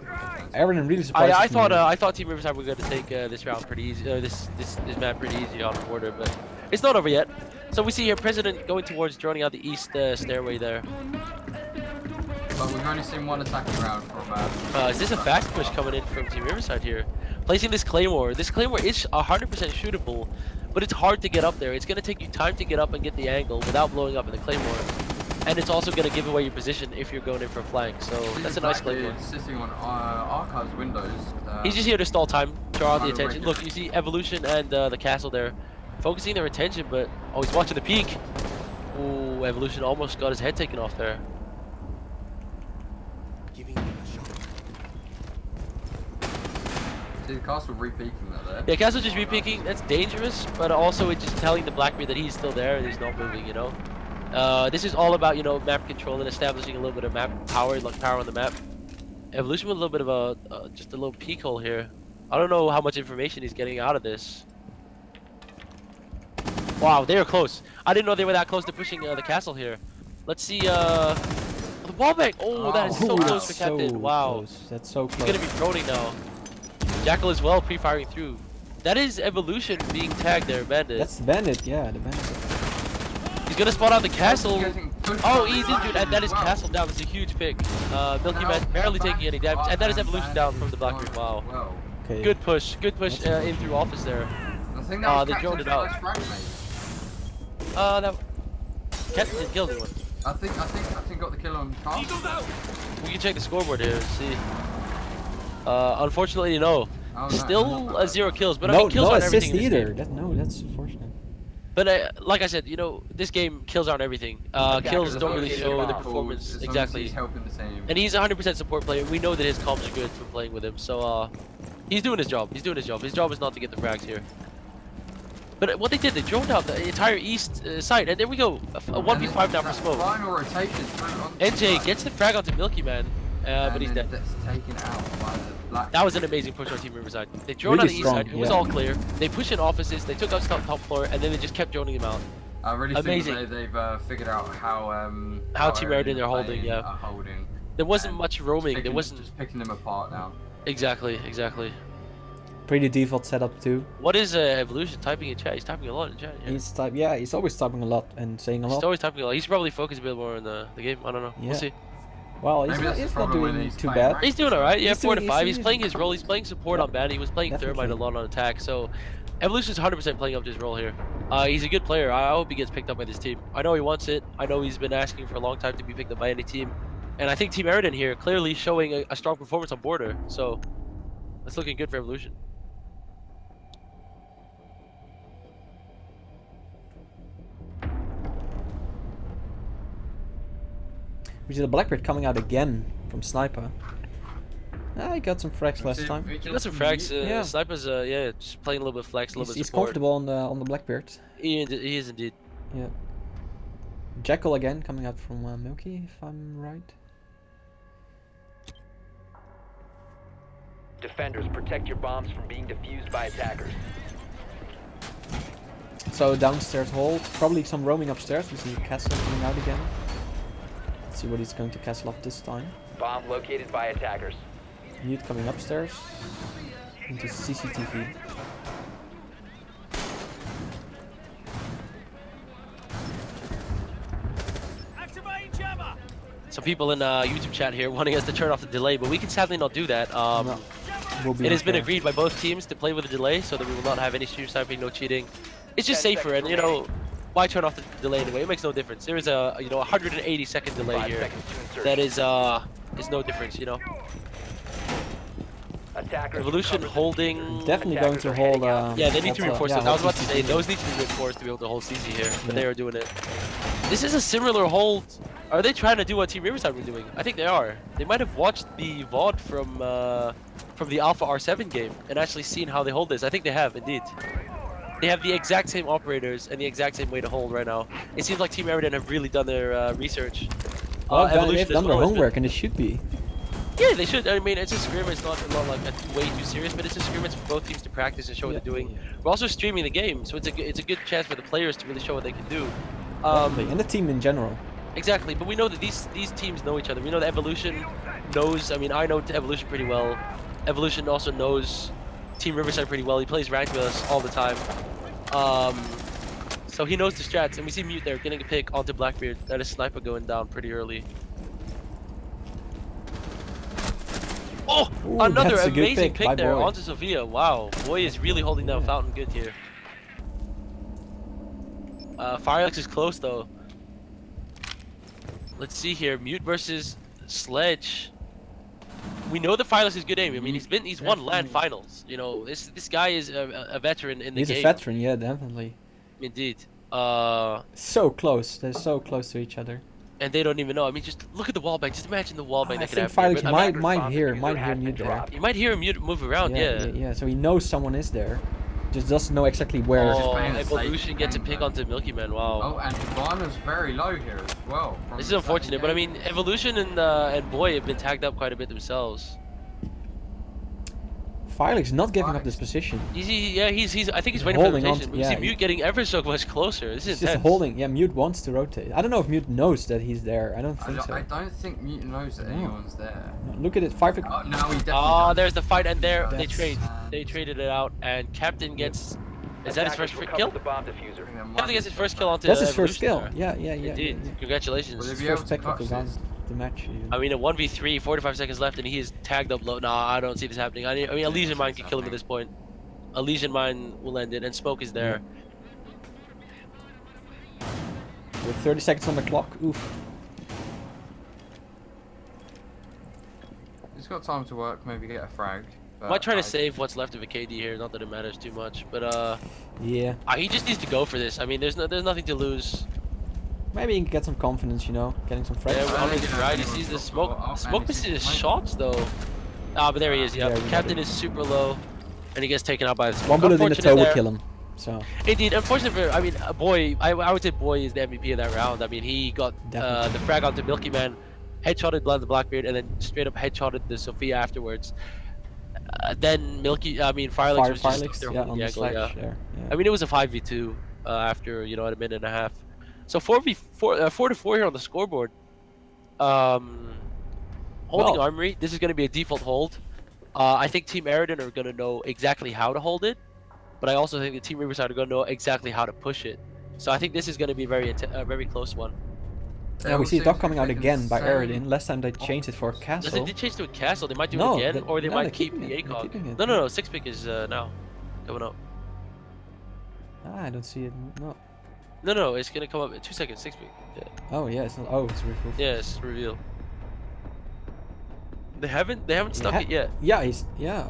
Eredin really surprised I me. thought Team Riverside were going to take this round pretty easy. This map pretty easy on the border, but it's not over yet. So we see here President going towards droning out the east stairway there. But we've only seen one attacking round from. Is this a fast push coming in from Team Riverside here? Placing this Claymore. This Claymore is 100% shootable, but it's hard to get up there. It's going to take you time to get up and get the angle without blowing up in the Claymore. And it's also going to give away your position if you're going in for flank. So that's a nice Claymore. Sitting on Archive's windows. He's just here to stall time, draw out the attention. regular. Look, you see Evolution and the castle there, focusing their attention, but oh, he's watching the peak. Ooh, Evolution almost got his head taken off there. Giving him a shot. See the castle re-peeking that there. Yeah, castle just re-peeking. That's dangerous, but also it's just telling the Blackbeard that he's still there and he's not moving. You know, this is all about, you know, map control and establishing a little bit of map power, like power on the map. Evolution with a little bit of a just a little peek hole here. I don't know how much information he's getting out of this. Wow, they were close. I didn't know they were that close to pushing the castle here. Let's see, the wallbang. Oh, that is so Ooh, close that's for Captain. so Wow. close. That's so He's close. gonna be droning now. Jackal as well, pre-firing through. That is Evolution being tagged there, Bandit. That's the bandit, yeah, the bandit. He's gonna spot out the castle. Getting pushed Oh, by the he's Blackbeard injured, and that is as well. castle down. It's a huge pick. Milky Man barely taking any damage, and that is Evolution down from the Blackbeard. Wow. Well, Okay. Good push in through office there. I think that was they Captain's droned it out. first frag, mate. That Captain didn't kill anyone. I think Captain got the kill on castle. Eagles out. We can check the scoreboard here and see. Unfortunately, no. Oh, no, Still not bad. 0 kills, but I No, mean, kills no aren't assist everything in this either. game. That's unfortunate. But like I said, you know, this game kills aren't everything. Kills As don't long really as he's show the involved, performance as long as exactly. he's helping the team. And he's 100% support player. We know that his comms are good from playing with him. So he's doing his job. He's doing his job. His job is not to get the frags here. But what they did, they droned out the entire east side, and there we go. A 1v5 now for smoke. Final rotation through on the NJ side. gets the frag onto Milky Man, but he's then dead. That's taken out by the Black. That was an amazing push on Team Riverside. They droned Really on the east strong, side. It was yeah. all clear. They pushed in offices. They took out top floor, and then they just kept droning him out. I really Amazing. think they've figured out how Team Eredin are holding, yeah. are holding. There wasn't And much roaming. Picking, There wasn't just picking them apart now. exactly. Pretty default setup too. What is Evolution typing in chat? He's typing a lot in chat. Yeah. He's always typing a lot and saying a He's lot. always typing a lot. He's probably focused a bit more on the game. I don't know. Yeah. We'll see. Well, he's Maybe not, that's the he's not problem when doing he's too playing bad. rank. He's doing alright. Yeah, He's 4 to doing- 5. he's He's playing his doing- role. He's playing support on Bandit. He was playing Thermite a Definitely. lot on attack. So Evolution's 100% playing up to his role here. He's a good player. I hope he gets picked up by this team. I know he wants it. I know he's been asking for a long time to be picked up by any team. And I think Team Eredin here clearly showing a strong performance on border. So that's looking good for Evolution. We see the Blackbeard coming out again from Sniper. He got some frags last time. He got some frags. Yeah. Sniper's, just playing a little bit flex, a little bit He's support. comfortable on the Blackbeard. He is indeed. Yeah. Jackal again coming out from Milky, if I'm right. Defenders, protect your bombs from being defused by attackers. So downstairs hold, probably some roaming upstairs. We see Castle coming out again. Let's see what he's going to castle off this time. Bomb located by attackers. Mute coming upstairs into CCTV. some people in YouTube chat here wanting us to turn off the delay, but we can sadly not do that. No, we'll be It has been okay. agreed by both teams to play with a delay, so that we will not have any stream sniping, no cheating. It's just 10 safer, and seconds you know, why turn off the delay anyway? It makes no difference. There is a 180-second delay 5 here. seconds to insertion. That is no difference, you know. Attackers Evolution recover the holding. diffuser. Definitely going to hold. Yeah, they need to hold, reinforce yeah, those. I was hold about to say CC. those need to be reinforced to be able to hold CC here, but Yeah. they are doing it. This is a similar hold. Are they trying to do what Team Riverside were doing? I think they are. They might have watched the VOD from the Alpha R7 game and actually seen how they hold this. I think they have indeed. They have the exact same operators and the exact same way to hold right now. It seems like Team Eredin have really done their research. Well, Evolution they've as done their well has been- homework, and it should be. Yeah, they should. I mean, it's a scrim. It's not like way too serious, but it's a scrim. It's for both teams to practice and show what Yeah, they're doing. yeah. We're also streaming the game, so it's a good chance for the players to really show what they can do. Definitely, and the team in general. Exactly, but we know that these teams know each other. We know that Evolution knows. I mean, I know Evolution pretty well. Evolution also knows Team Riverside pretty well. He plays ranked with us all the time. So he knows the strats, and we see Mute there getting a pick onto Blackbeard. That is Sniper going down pretty early. Oh, Ooh, another that's a good amazing pick by pick there Boy. onto Sophia. Wow, Boy is really holding down Yeah. Fountain good here. Firelux is close though. Let's see here, Mute versus Sledge. We know that Firelux is good aim. I mean, he's won LAN finals. You know, this guy is a veteran in the He's game. a veteran, yeah, definitely. Indeed. So close. They're so close to each other. And they don't even know. I mean, just look at the wallbang. Just imagine the wallbang I that could think happen. here. Firelux But, I mean, might hear Diffuser has been Mute there. dropped. you might hear him move around. Yeah. So he knows someone is there, just doesn't know exactly where. Oh, playing it safe Evolution gets a game, pick though. onto Milky Man. Wow. Oh, and Ivana's very low here as well. from This is the unfortunate, second but I game. mean, Evolution and Boy have been tagged up quite a bit themselves. Firelux not giving up this position. He's I think he's He's waiting for the holding on rotation. to- We see yeah, Mute getting ever so much closer. This is He's just intense. holding. Yeah, Mute wants to rotate. I don't know if Mute knows that he's there. I don't think so. I don't think Mute knows that No. anyone's there. Look at it. Firelux. Oh, now he definitely Oh, does. there's the fight, and there they That's trade. sad. They traded it out, and Captain gets. Is that his Attackers first recovered kill? the bomb diffuser. There might Captain be gets his first kill onto That's his first Evolution kill. there. Yeah. Indeed. Yeah. Congratulations. Will they His be able first to pick of clutch the this? the match. Even. I mean, a 1v3, 45 seconds left, and he is tagged up low. Nah, I don't see this happening. I mean, a Legion Mine can kill him at this point. A Legion Mine will end it, and Smoke is there. With 30 seconds on the clock. Oof. He's got time to work, maybe get a frag. but Might try to I- save what's left of a KD here. Not that it matters too much, but Yeah. he just needs to go for this. I mean, there's nothing to lose. Maybe he can get some confidence, you know, getting some fresh. Yeah, I on think his he right, he knows sees the what- smoke. what- Smoke and misses he's his playing. shots though. Ah, but there he is. Yeah, There we Captain go. is super low, and he gets taken out by the smoke. One bullet in the Unfortunate toe would there. kill him. So Indeed, unfortunate for. I mean, Boy. I would say Boy is the MVP of that round. I mean, he got Definitely. the frag onto Milky Man, headshotted the Blackbeard, and then straight up headshotted the Sophia afterwards. Then Firelux was just Firelux, there yeah, holding on the the angle, sledge yeah. there. Yeah. I mean, it was a 5v2 after a minute and a half. So 4v4, 4-4 here on the scoreboard. Holding Well- Armory. This is going to be a default hold. I think Team Eredin are going to know exactly how to hold it, but I also think the Team Riverside are going to know exactly how to push it. So I think this is going to be a very close one. Yeah, we will see a see dog if coming they out can again by save- Eredin. Last time they changed it for a Does castle. it change to a castle? They might do No, it again, or they no, might they're keep keeping the it, they're ACOG. keeping it. No, 6-pick is now coming up. Ah, I don't see it. No. No, it's going to come up in 2 seconds. 6-pick. Yeah. Oh yeah, it's not. Oh, it's removed. Yes, reveal. They haven't stuck it yet. Yeah, I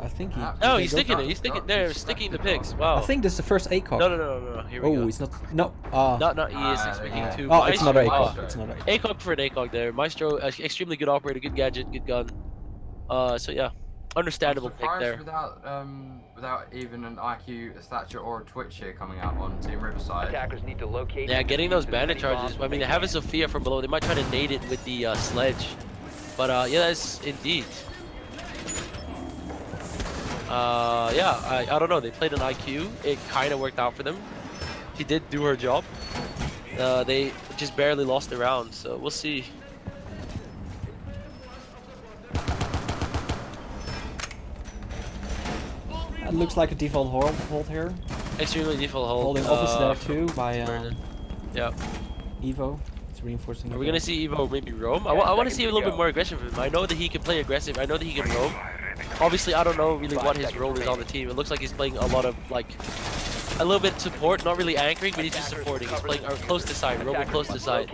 think he. Ah, No, they he's go sticking down. it. He's sticking. No, They're he's sticking the stuck it picks. on. Wow. I think this is the first ACOG. No. Here we Oh, go. it's not. No. Not he is Ah, six there picking you go. two. Oh, it's not Maestro, ACOG. wow. It's not ACOG. ACOG for an ACOG there. Maestro, extremely good operator, good gadget, good gun. So yeah, understandable I'm pick surprised there. without even an IQ, a stature, or a Twitch here coming out on Team Riverside. Attackers need to locate. Yeah, and getting defuse those as bandit many bombs charges. as I mean, they they have a can. Sophia from below. They might try to nade it with the sledge. But yeah, that's indeed. Yeah, I don't know. They played an IQ. It kind of worked out for them. She did do her job. They just barely lost the round, so we'll see. It looks like a default hold here. Extremely default hold. Holding office there from too by Eredin. Yeah. Evo. It's reinforcing. Are we gonna see Evo maybe roam? I want to see a little bit more aggressive from him. I know that he can play aggressive. I know that he can roam. Obviously, I don't know really what his role is on the team. It looks like he's playing a lot of like a little bit support, not really anchoring, but he's just supporting. He's playing close to side, roaming close to side.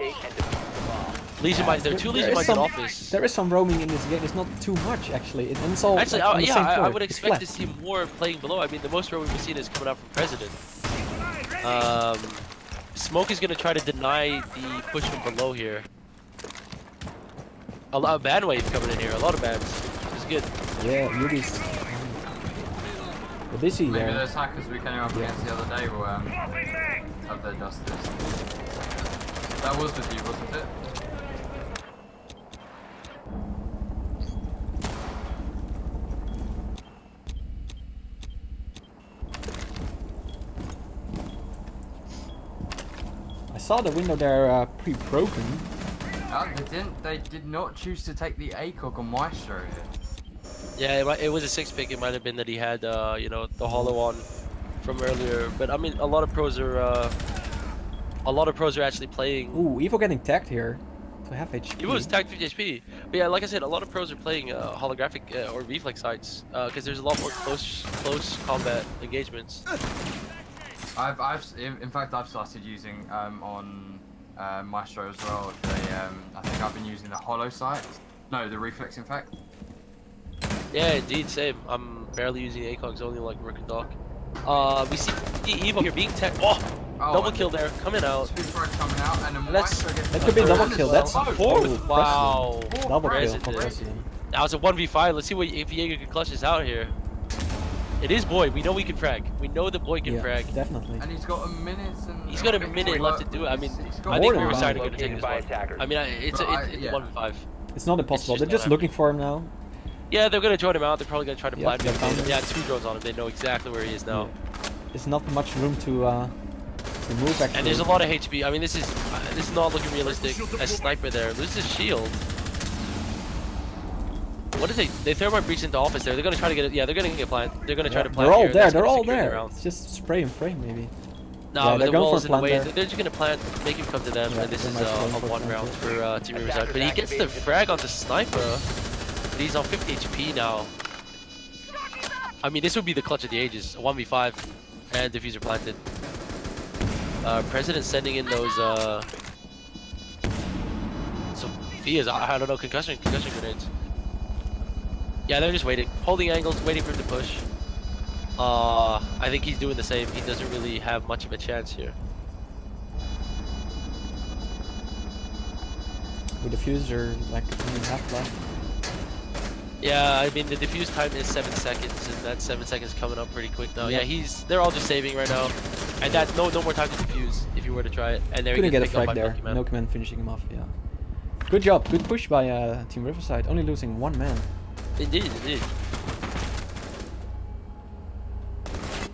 Legion mines. There are 2 Legion mines in office. There is some roaming in this game. It's not too much actually. It's all Actually, like, on the same I floor. would It's expect to flat. see more playing below. I mean, the most roaming we've seen is coming out from President. Smoke is gonna try to deny the push from below here. A lot of ban wave coming in here. A lot of bans. It's good. Yeah, Yugi's. We're busy Maybe there. those hackers we came up against the other day will have their justice. That was with you, wasn't it? I saw the window there pre-broken. They did not choose to take the ACOG on Maestro here. Yeah, it was a 6-pick. It might have been that he had, you know, the hollow on from earlier. But I mean, a lot of pros are actually playing. Ooh, Evo getting tagged here to half HP. He was tagged 50 HP. But yeah, like I said, a lot of pros are playing holographic or reflex sites because there's a lot more close combat engagements. In fact, I've started using on Maestro as well. I think I've been using the hollow site. No, the reflex, in fact. Yeah, indeed, same. I'm barely using ACOGs, only like Rook and Doc. We see Evo here being tagged. Oh, double kill there, coming out. 2 frags coming out, and then That's- Maestro gets That could be a double as kill. well. That's Fourth. President. Wow. Double kill President. for President. Now it's a 1v5. Let's see if Jaeger can clutch this out here. It is Boy. We know we can frag. We know the Boy can Yeah, frag. definitely. And he's got a minute and... He's got a minute left to do it. I mean, He's got I think more than Riverside are one. going to take this one. attackers. I mean, it's But a yeah. 1v5. It's not impossible. just They're just not looking for him now. Yeah, they're going to join him out. They're probably going to try to Yeah, plant they him. found him. Yeah, 2 drones on him. They know exactly where he is now. There's not much room to move actually. And there's a lot of HP. I mean, this is not looking realistic. A sniper there loses shield. What is they? They throw my breach into office there. They're gonna try to get it. Yeah, they're gonna get plant. They're gonna try to plant. They're all here. there. That's They're gonna all secure the there. round. It's just spray and pray maybe. No, Yeah, but they're the going wall for is in the plant way. there. They're just gonna plant, make him come to them, Yeah, and this they is might go a for 1 plant round there. for Team Riverside. But he gets the frag onto sniper. But he's on 50 HP now. I mean, this would be the clutch of the ages. A 1v5 and diffuser planted. President sending in those Sophia's, I don't know, concussion grenades. Yeah, they're just waiting, holding angles, waiting for him to push. I think he's doing the same. He doesn't really have much of a chance here. With the fuser like only half left. Yeah, I mean the diffuse time is 7 seconds, and that 7 seconds coming up pretty quick now. Yeah. Yeah, they're all just saving right now, and that no more time to diffuse if you were to try it. And there Couldn't he get a gets picked up frag by there. Milky Man. Milkman finishing him off. Yeah. Good job. Good push by Team Riverside. Only losing 1 man. Indeed.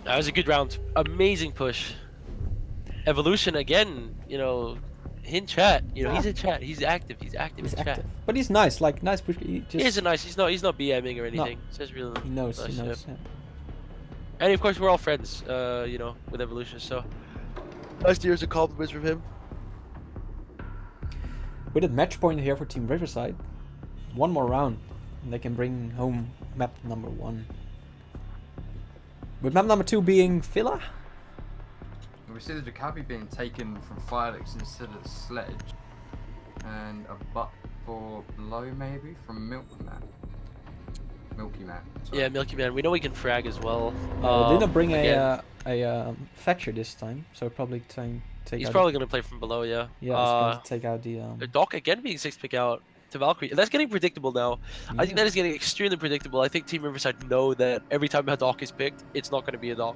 That was a good round. Amazing push. Evolution again. You know, in chat. You know, he's in chat. He's active. He's active He's in active. chat. But he's nice. Like nice push. He just He's a nice. He's not BMing or anything. It's just really. he knows. nice, He yeah. knows. Yeah. And of course, we're all friends. You know, with Evolution. So nice to hear some compliments from him. With a match point here for Team Riverside. 1 more round, and they can bring home map number 1. With map number 2 being Villa. We see the Ducabi being taken from Firelix instead of Sledge. And a butt for below maybe from Milky Man. Sorry. Yeah, Milky Man. We know we can frag as well. They didn't bring again, a Thatcher this time, so probably take He's out probably gonna play from below. Yeah. yeah, he's going to take out the The Doc again being 6-pick out to Valkyrie. That's getting predictable now. I think Yeah. that is getting extremely predictable. I think Team Riverside know that every time a Doc is picked, it's not going to be a Doc.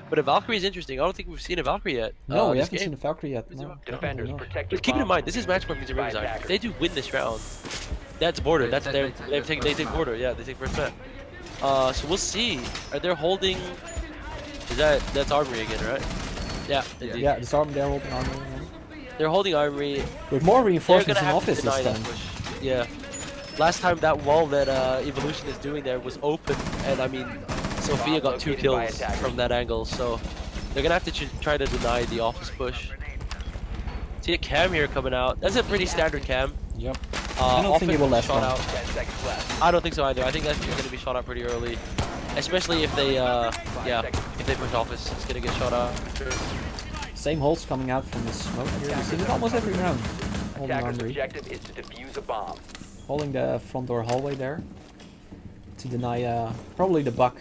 But a Valkyrie is interesting. I don't think we've seen a Valkyrie yet. No, we this haven't game. seen the Valkyrie yet. No, Defenders, definitely not. protect But your keep it in bomb mind, this is match point for Team by Riverside. attackers. They do win this round. That's border. They That's take- their. they take They their take first border. Yeah, they take first bet. So we'll see. Are they holding? That's Armory again, right? Yeah. Indeed. Yeah, this arm they're holding armor. They're holding Armory. With more They're reinforcements gonna in have to office deny this that time. push. Yeah. Last time that wall that Evolution is doing there was open, and I mean, Sophia got 2 located by kills attackers. from that angle, so they're gonna have to try to deny the office push. See a cam here coming out. That's a pretty standard cam. Yep. I don't think it will last shot long. out. 10 seconds left. I don't think so either. I think that's going to be shot out pretty early, especially if they, if they push office, it's going to get shot out. Same holes coming out from the smoke here. We've seen it almost every round. Holding Attacker's armory. objective is to defuse a bomb. Holding the front door hallway there. To deny probably the buck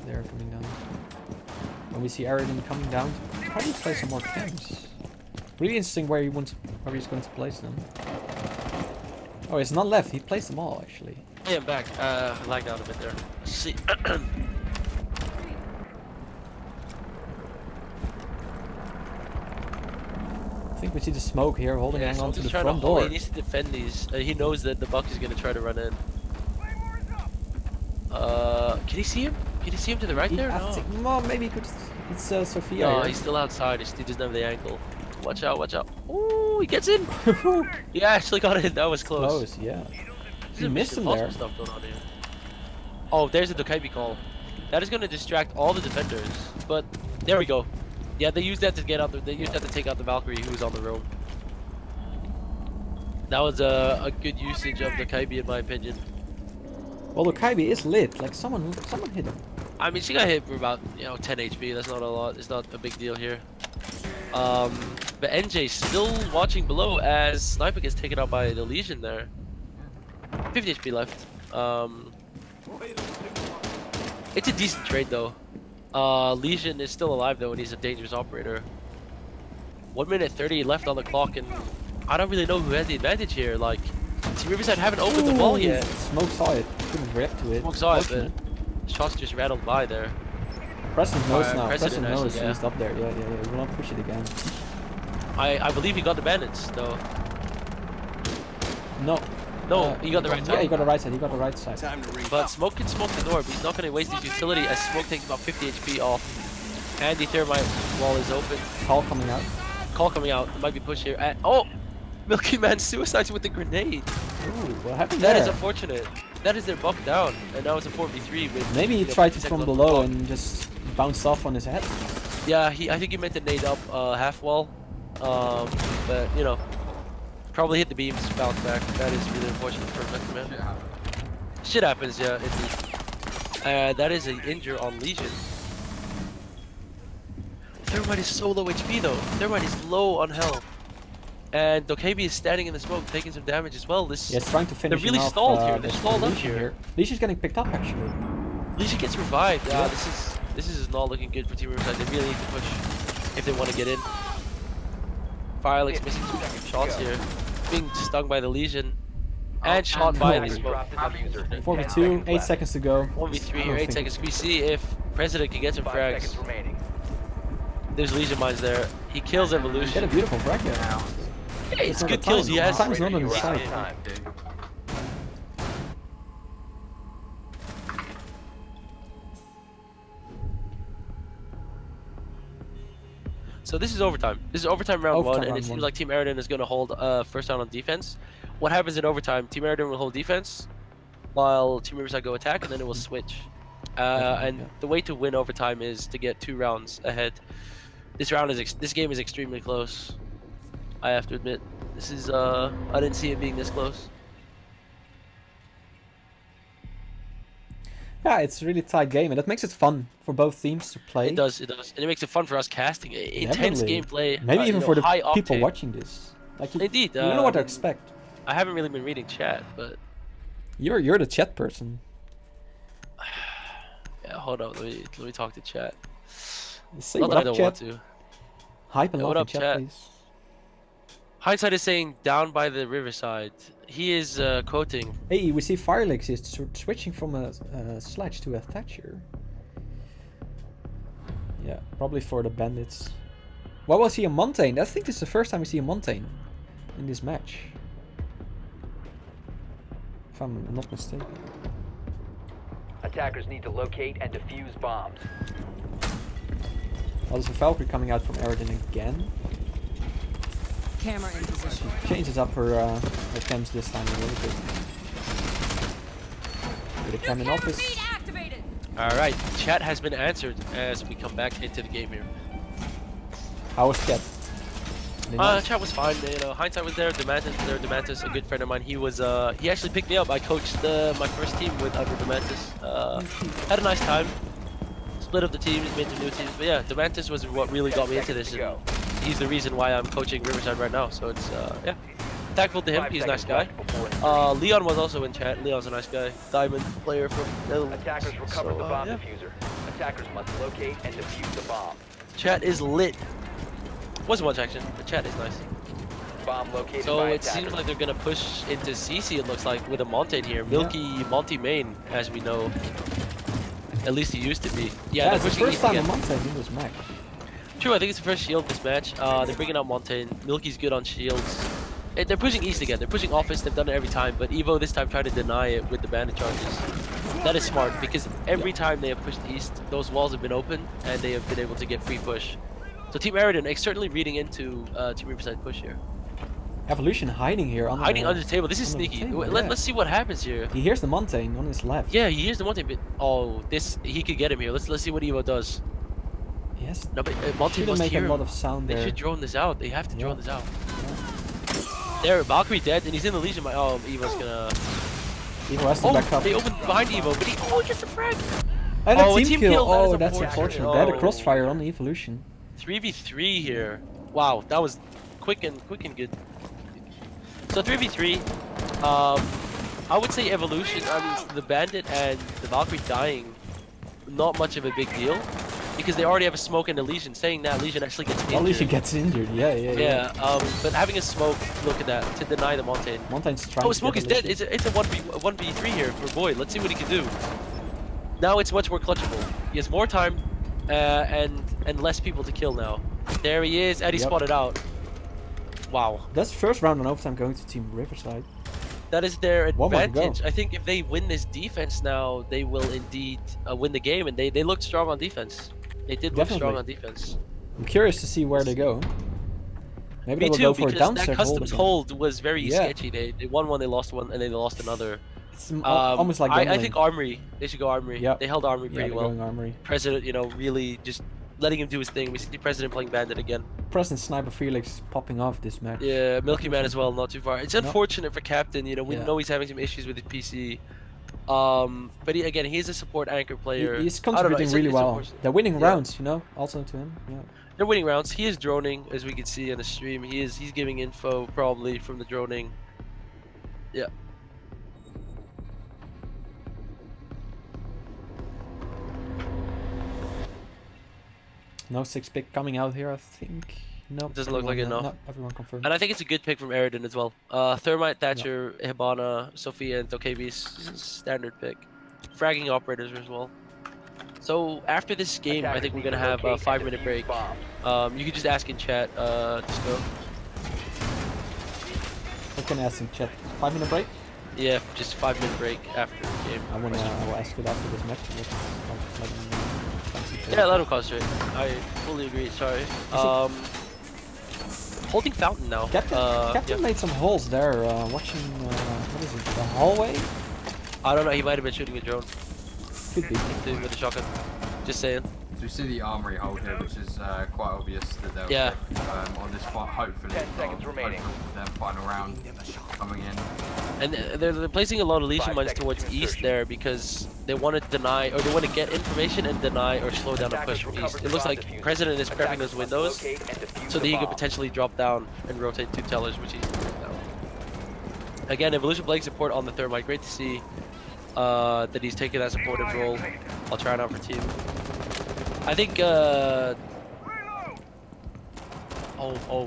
there coming down. And we see Eredin coming down. Probably play some more cams. Really interesting where he's going to place them. Oh, it's not left. He placed them all actually. Yeah, I'm back. Lagged out a bit there. Let's see. I think we see the smoke here holding Yeah, on to he's the trying front to hold. door. He needs to defend these. He knows that the buck is going to try to run in. Can he see him? Can he see him to the right there? I No. think, well, maybe he could. It's Sophia. Oh, here. he's still outside. He doesn't have the angle. Watch out, watch out. Ooh, he gets in. He actually got in. That was close. Close, yeah. There's He a missed Mission him there. Impossible stuff going on here. Oh, there's a Dokaibi call. That is going to distract all the defenders. But there we go. Yeah, they used that to get out. They used that to take out the Valkyrie who was on the roam. That was a good usage of the Kaibi in my opinion. Well, the Kaibi is lit. Like someone hit him. I mean, she got hit for about 10 HP. That's not a lot. It's not a big deal here. But NJ still watching below as Sniper gets taken out by the Legion there. 50 HP left. It's a decent trade though. Legion is still alive though, and he's a dangerous operator. 1 minute 30 left on the clock, and I don't really know who has the advantage here. Like, Team Riverside haven't opened the wall yet. Smoke saw it. Couldn't react to it. Smoke saw it, Fortunate. but shots just rattled by there. President knows now. President President knows actually, yeah. he's up there. Yeah. He will not push it again. I believe he got the bandits though. No. No, he got the right Yeah, he side. got the right side. He got the right side. Time to read. But Smoke can smoke the door, but he's not going to waste his utility as Smoke takes about 50 HP off. And the thermite wall is open. Call coming out. Call coming out. It might be pushed here. And, oh! Milky Man suicides with the grenade. Ooh, what happened That there? is unfortunate. That is their buck down. And now it's a 4v3 with... Maybe he you know, tried to 50 from seconds on the below clock. and just bounced off on his head. Yeah, I think he meant to nade up half wall. But, you know, probably hit the beams, bounce back. That is really unfortunate for Milky Man. Shit happened. Shit happens, yeah, indeed. That is an injure on Legion. Thermite is so low HP though. Thermite is low on health. And Dokaibi is standing in the smoke, taking some damage as well. Yeah, it's trying to finish really him off, stalled here. They're this stalled up Legion here. Legion is getting picked up actually. Legion gets revived. Yeah, this is not looking good for Team Riverside. They really need to push if they want to get in. Firelights missing some shots here. Being stung by the Legion. And shot by the smoke. Drop the diffuser. 4v2, 8 seconds to go. 1v3 I here, don't 8 think- seconds. We see if President can get some 5 frags. seconds remaining. There's Legion mines there. He kills Get a Evolution. beautiful frag there. Now. Yeah, it's not good the kills. time. He has. Time is not on You his are out side. of time. So this is overtime. This is overtime round Overtime one, and round it seems one. like Team Eredin is going to hold first down on defense. What happens in overtime? Team Eredin will hold defense, while Team Riverside go attack, and then it will switch. And yeah. the way to win overtime is to get 2 rounds ahead. This game is extremely close. I have to admit, this is I didn't see it being this close. Yeah, it's a really tight game, and that makes it fun for both teams to play. It does, and it makes it fun for us casting. Intense Definitely. gameplay. Maybe even for the high people octane. watching this. Like you, Indeed, you don't know what to um, expect. I haven't really been reading chat, but You're the chat person. yeah, hold on. Let me talk to chat. Say Not what that I up, don't chat. want to. Hype and Yeah, love what in up, chat, chat? please. Hindsight is saying down by the Riverside. He is quoting. Hey, we see Firelix is switching from a Sledge to a Thatcher. Yeah, probably for the bandits. What was he a Montaigne? I think this is the first time we see a Montaigne in this match. If I'm not mistaken. Attackers need to locate and defuse bombs. Oh, there's a Valkyrie coming out from Eredin again. Camera in position. Changes up her cams this time a little bit. With a cam in office. activated. All right, chat has been answered as we come back into the game here. How was chat? yesterday night? Chat was fine. You know, hindsight was there. Demantis was there. Demantis, a good friend of mine. He was he actually picked me up. I coached my first team with under Demantis. Had a nice time. Split up the teams, made some new teams. But yeah, Demantis was what really got me into this. And he's the reason why I'm coaching Riverside right now. So it's yeah, thankful to him. He's a nice guy. Leon was also in chat. Leon's a nice guy. Diamond player from Netherlands. Attackers recovered the bomb yeah. diffuser. Attackers must locate and defuse the bomb. Chat is lit. Wasn't much action. The chat is nice. Bomb located So by it attackers. seems like they're gonna push into CC. It looks like with a Montaigne here, Milky Monty main, as we know. At least he used to be. Yeah, they're it's the pushing first east time again. a Montaigne in this mech. True, I think it's the first shield this match. They're bringing out Montaigne. Milky's good on shields. They're pushing east again. They're pushing office. They've done it every time, but Evo this time tried to deny it with the bandit charges. That is smart because every time they have pushed east, those walls have been open and they have been able to get free push. So Team Eredin is certainly reading into Team Riverside push here. Evolution hiding here. Hiding under the table. This is under the sneaky. table, Let's yeah. see what happens here. He hears the Montaigne on his left. Yeah, he hears the Montaigne, but oh, he could get him here. Let's see what Evo does. Yes. No, but Montaigne Shouldn't must make hear a lot him. of sound They there. should drone this out. They have to drone Yeah. this out. There, Valkyrie dead, and he's in the Legion. Oh, Evo's gonna. Evo has to Oh, back up. they opened behind Evo, but he just a frag. And Oh, a a team team kill. kill, that is Oh, that's unfortunate. unfortunate. They had a Oh. crossfire on the Evolution. 3v3 here. Wow, that was quick and good. So 3v3. I would say Evolution. I mean, the Bandit and the Valkyrie dying, not much of a big deal, because they already have a smoke and a Legion. Saying that, Legion actually gets injured. At least he gets injured. Yeah. Yeah, but having a smoke, look at that, to deny the Montaigne. Montaigne's trying Oh, to Smoke get is dead. Evolution. It's a 1v3 here for Boyd. Let's see what he can do. Now it's much more clutchable. He has more time and less people to kill now. There he is, and he Yep. spotted out. Wow, That's the first round on overtime going to Team Riverside. that is their One more to go. advantage. I think if they win this defense now, they will indeed win the game, and they looked strong on defense. They did look strong Definitely. on defense. I'm curious to see where they go. Maybe Me they will too, go for a because downstairs that customs hold. hold was very Yeah. sketchy. They won one, they lost one, and then they lost another. It's almost like I gambling. think Armory. They should go Armory. Yep. They held Armory Yeah, pretty they're well. going Armory. President, really just letting him do his thing. We see President playing Bandit again. President Sniper Felix popping off this match. Yeah, Milky Man as well, not too far. It's Nope. unfortunate for Captain. We Yeah. know he's having some issues with his PC. But again, he's a support anchor player. He's I don't know, contributing it's really well. unfortunate. They're winning Yeah. rounds, also to him. Yeah. They're winning rounds. He is droning, as we can see on the stream. He's giving info probably from the droning. Yeah. No 6-pick coming out here, I think. No. It doesn't look like it, no. No, everyone confirmed. And I think it's a good pick from Eredin as well. Thermite, Thatcher, Hibana, Sophia, and Tokebi's standard pick. Fragging operators as well. So after this game, I think we're gonna have a 5-minute break. You can just ask in chat, Disco. What can I ask in chat? 5-minute break? Yeah, just a 5-minute break after the game. I will ask it after this match. Yeah, let him concentrate. I fully agree. Sorry. Holding fountain now. Captain made some holes there, watching, what is it, the hallway? I don't know. He might have been shooting a drone. Could be. Dude, with a shotgun. Just saying. So we see the armory hold here, which is quite obvious that they'll Yeah. pick, on this fight, hopefully. 10 seconds remaining. Their final round coming in. And they're placing a lot of Legion 5 mines seconds towards to east insertion. there because they want to deny, or they want to get information and deny or slow down a push from east. It looks like President is prepping those windows so that he could potentially drop down and rotate 2 tellers, which he's doing now. Again, Evolution playing support on the Thermite. Great to see that he's taking that supportive role. I'll try it out for team. I think, Oh,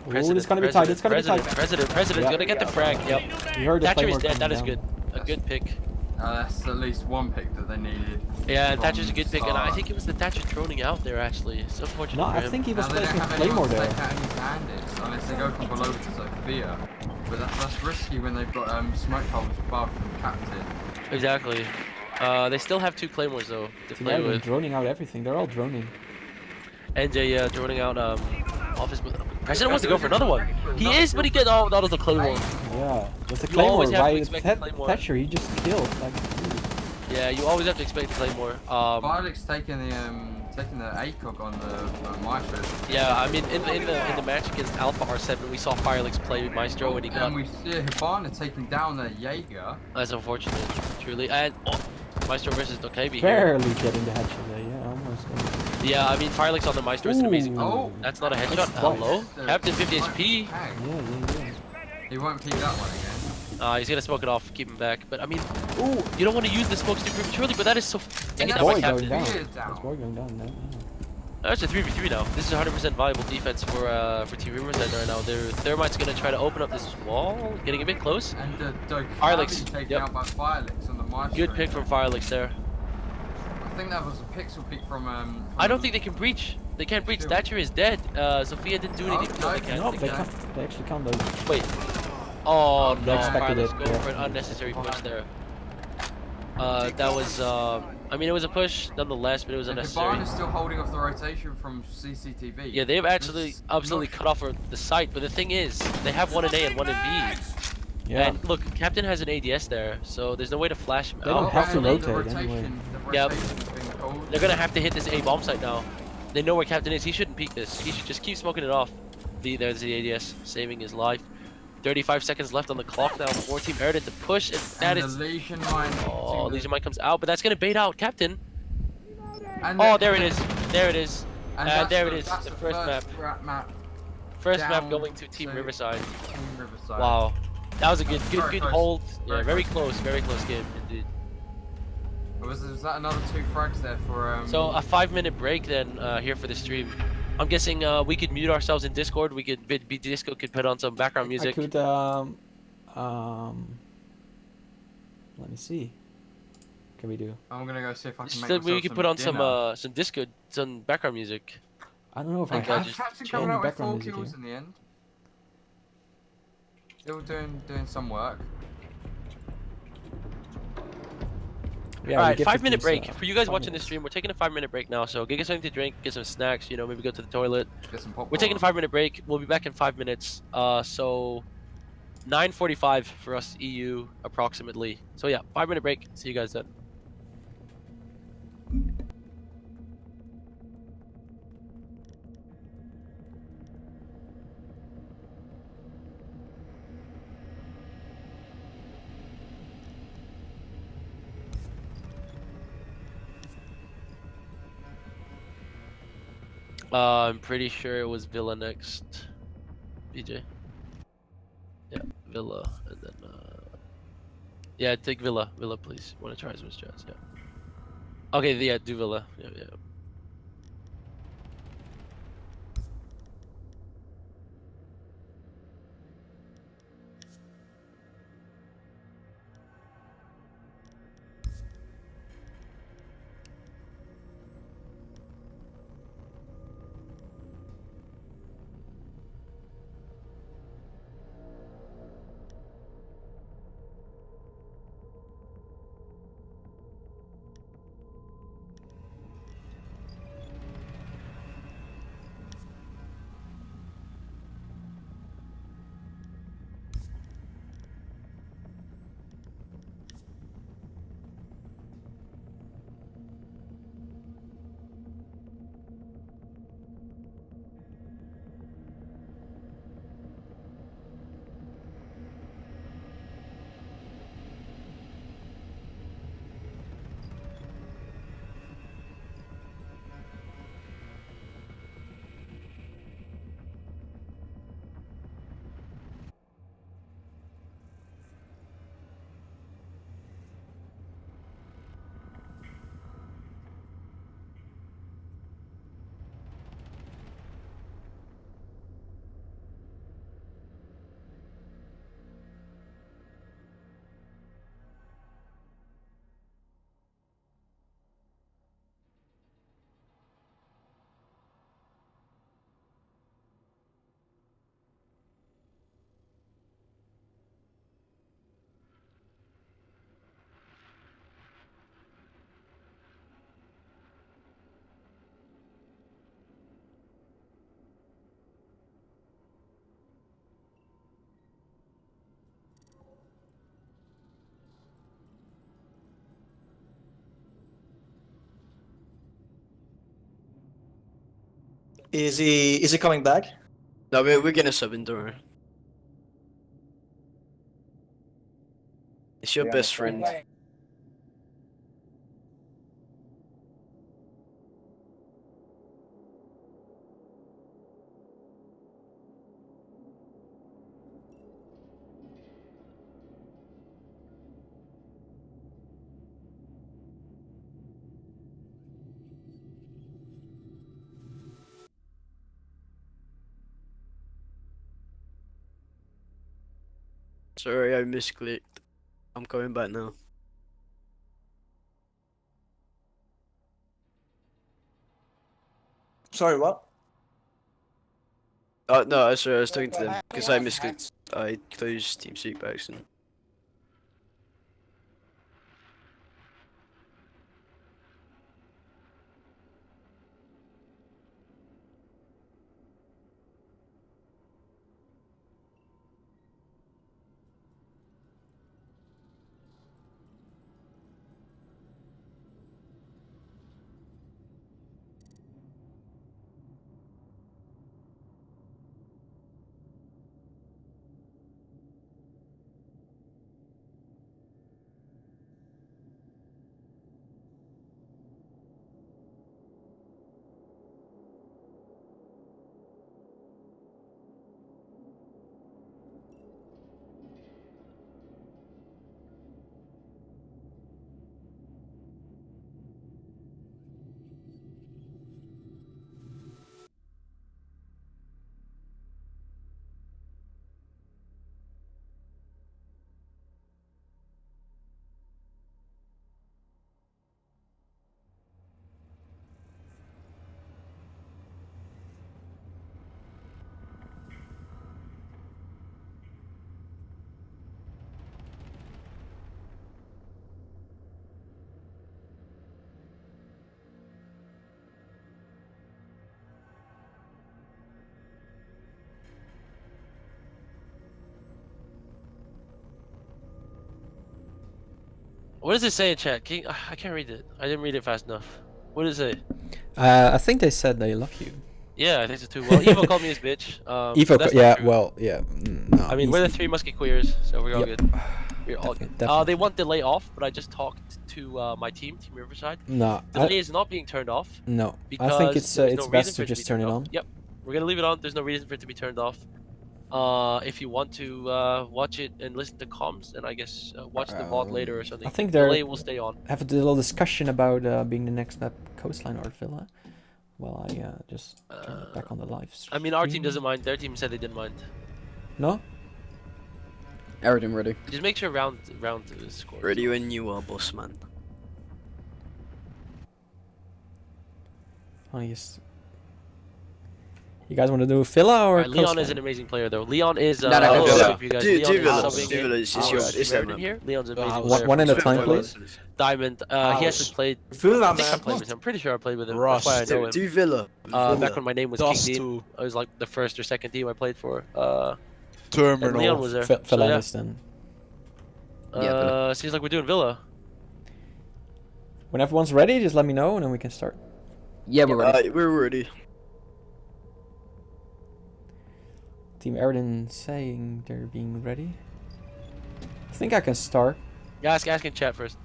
President. it's gonna be tight, it's gonna be President, tight. President's Yeah. gonna get the frag. Yep. You heard the Thatcher is Claymore dead. That coming is good. down. A good pick. That's at least one pick that they needed. Yeah, and from Thatcher's a good pick, and I start. think it was the Thatcher droning out there actually. It's unfortunate No, for I him. think he was Now, they don't placing have anyone Claymore to there. take out any bandits unless they go from below to Sophia. But that's risky when they've got smoke holes above from Captain. Exactly. They still have 2 claymores though to Team play Eredin with. droning out everything. They're all droning. NJ droning out office. President wants to go for another one. He is, but he gets that was a claymore. Yeah, with the You always Claymore, have to why expect the Claymore. Thatcher, he just killed. Like, Yeah, you always have to expect to play more. Firelight's taking the ACOG on the Maestro. Yeah, I mean, in the match against Alpha R7, we saw Firelix play Maestro and he got. And we see Hibana taking down the Jaeger. That's unfortunate, truly. And Maestro versus Dokebi here. Barely getting the headshot there. Yeah, almost. Yeah, I mean, Firelix on the Maestro is an amazing. Oh, That's not a headshot. Hello, Captain 50 HP. Yeah. He won't peek that one again. He's gonna smoke it off, keep him back. But I mean, ooh, you don't want to use the smokes too prematurely. But that is so. Dang it, that's that Boy my going Captain. down. Down. That's boy going down now. That's a 3v3 now. This is 100% viable defense for Team Riverside right now. Thermite's gonna try to open up this wall, getting a bit close. And the Firelix, taken yep. out by Firelix on the Maestro. Good pick from Firelix there. I think that was a pixel pick from I don't think they can breach. They can't breach. Thatcher is dead. Sophia didn't do anything. no, they can't. No, they they can't. can't. They actually can't though. Wait. Oh no, expected Firelix it, going yeah. for an unnecessary push there. That was, I mean, it was a push nonetheless, but it was And unnecessary. Hibana's still holding off the rotation from CCTV. Yeah, they've actually It's absolutely not- cut off the site, but the thing is, they have one in A and one in B. Yeah. And look, Captain has an ADS there, so there's no way to flash him They don't out. have to and the rotate rotation, anyway. The Yep. rotation's been called. They're gonna have to hit this A bomb site now. They know where Captain is. He shouldn't peek this. He should just keep smoking it off. There's the ADS, saving his life. 35 seconds left on the clock now for Team Eredin to push, and that And is. the Legion Mine. Oh, Legion Mine comes out, but that's gonna bait out Captain. And Oh, there it is. There it is. that's there it the- is. that's The first map. map. First map Down going to Team to Riverside. Team Riverside. Wow. That was a good Very close. hold. Yeah, Very very close game indeed. Was that another 2 frags there for So a 5-minute break then here for the stream. I'm guessing we could mute ourselves in Discord. We could Disco could put on some background I music. could let me see. What can we do? I'm gonna go see if I can Just make that we myself could put on dinner. some Disco, some background music. I don't know if I think can I And just Captain change coming out with 4 background music kills here. in the end. Still doing some work. Yeah, All we right, gifted 5-minute these, break for you guys 5 watching minutes. this stream. We're taking a 5-minute break now, so get something to drink, get some snacks. You know, maybe go to the toilet. Get some popcorn. We're taking a 5-minute break. We'll be back in 5 minutes. So 9:45 for us EU approximately. So yeah, 5-minute break. See you guys then. I'm pretty sure it was Villa next. BJ. Yeah, Villa, and then yeah, take Villa, please. Want to try some strats? Yeah. Okay, yeah, do Villa. Yeah. Is he coming back? No, we're gonna sub in, don't worry. It's your best friend. Sorry, I misclicked. I'm coming back now. Sorry, what? Oh no, sorry, I was talking to them because I misclicked. I closed TeamSpeak by accident. What does it say in chat? I can't read it. I didn't read it fast enough. What does it say? I think they said they love you. Yeah, I think so too. Well, Evo called me his bitch. Evo, but that's not yeah, true. well, yeah. No, I mean, we're the three musketeers, so we're all Yep. good. We're all good. Definitely. They want delay off, but I just talked to my team, Team Riverside. No, Delay is not being turned off. no. Because I think it's there's it's no best reason for to it just be turn it turned on. off. Yep, we're gonna leave it on. There's no reason for it to be turned off. If you want to watch it and listen to comms, then I guess watch the VOD later or something. I think they're delay will stay on. have a little discussion about being the next map, Coastline or Villa. Well, I just turn it back on the live stream. I mean, our team doesn't mind. Their team said they didn't mind. No? Eredin ready. Just make sure round is scored. Ready when you are, boss man. Oh, yes. You guys want to do Villa or Alright, Leon is Coastline? an amazing player though. Leon is No, no, I'll Villa. say for you guys, Do Leon is Villa, subbing do in Villa, it's our your- Team it's their Eredin map. here. Leon's an amazing One- player. one at a from time, Scrim. please. Diamond. He hasn't played. Villa, I think I man. played with him. I'm pretty sure I played with him. Rust. That's why I know him. Do Villa. Back when my name was Dust King Dean, too. I was like the first or second team I played for. And Terminal. Leon was there. Villa So, yeah. is then. Yeah, Seems like we're doing Villa. When everyone's ready, just let me know and then we can start. Yeah, we're ready. We're ready. Team Eredin saying they're being ready. I think I can start. Yeah, ask in chat first.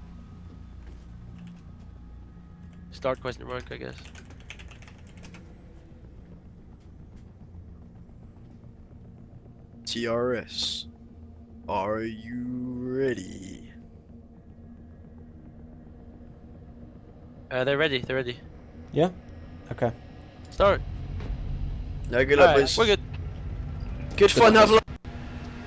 Start question mark, I guess. TRS. Are you ready? They're ready. They're ready. Yeah? Okay. Start. No, good luck, Alright, boys. we're good. Good fun, have a lot.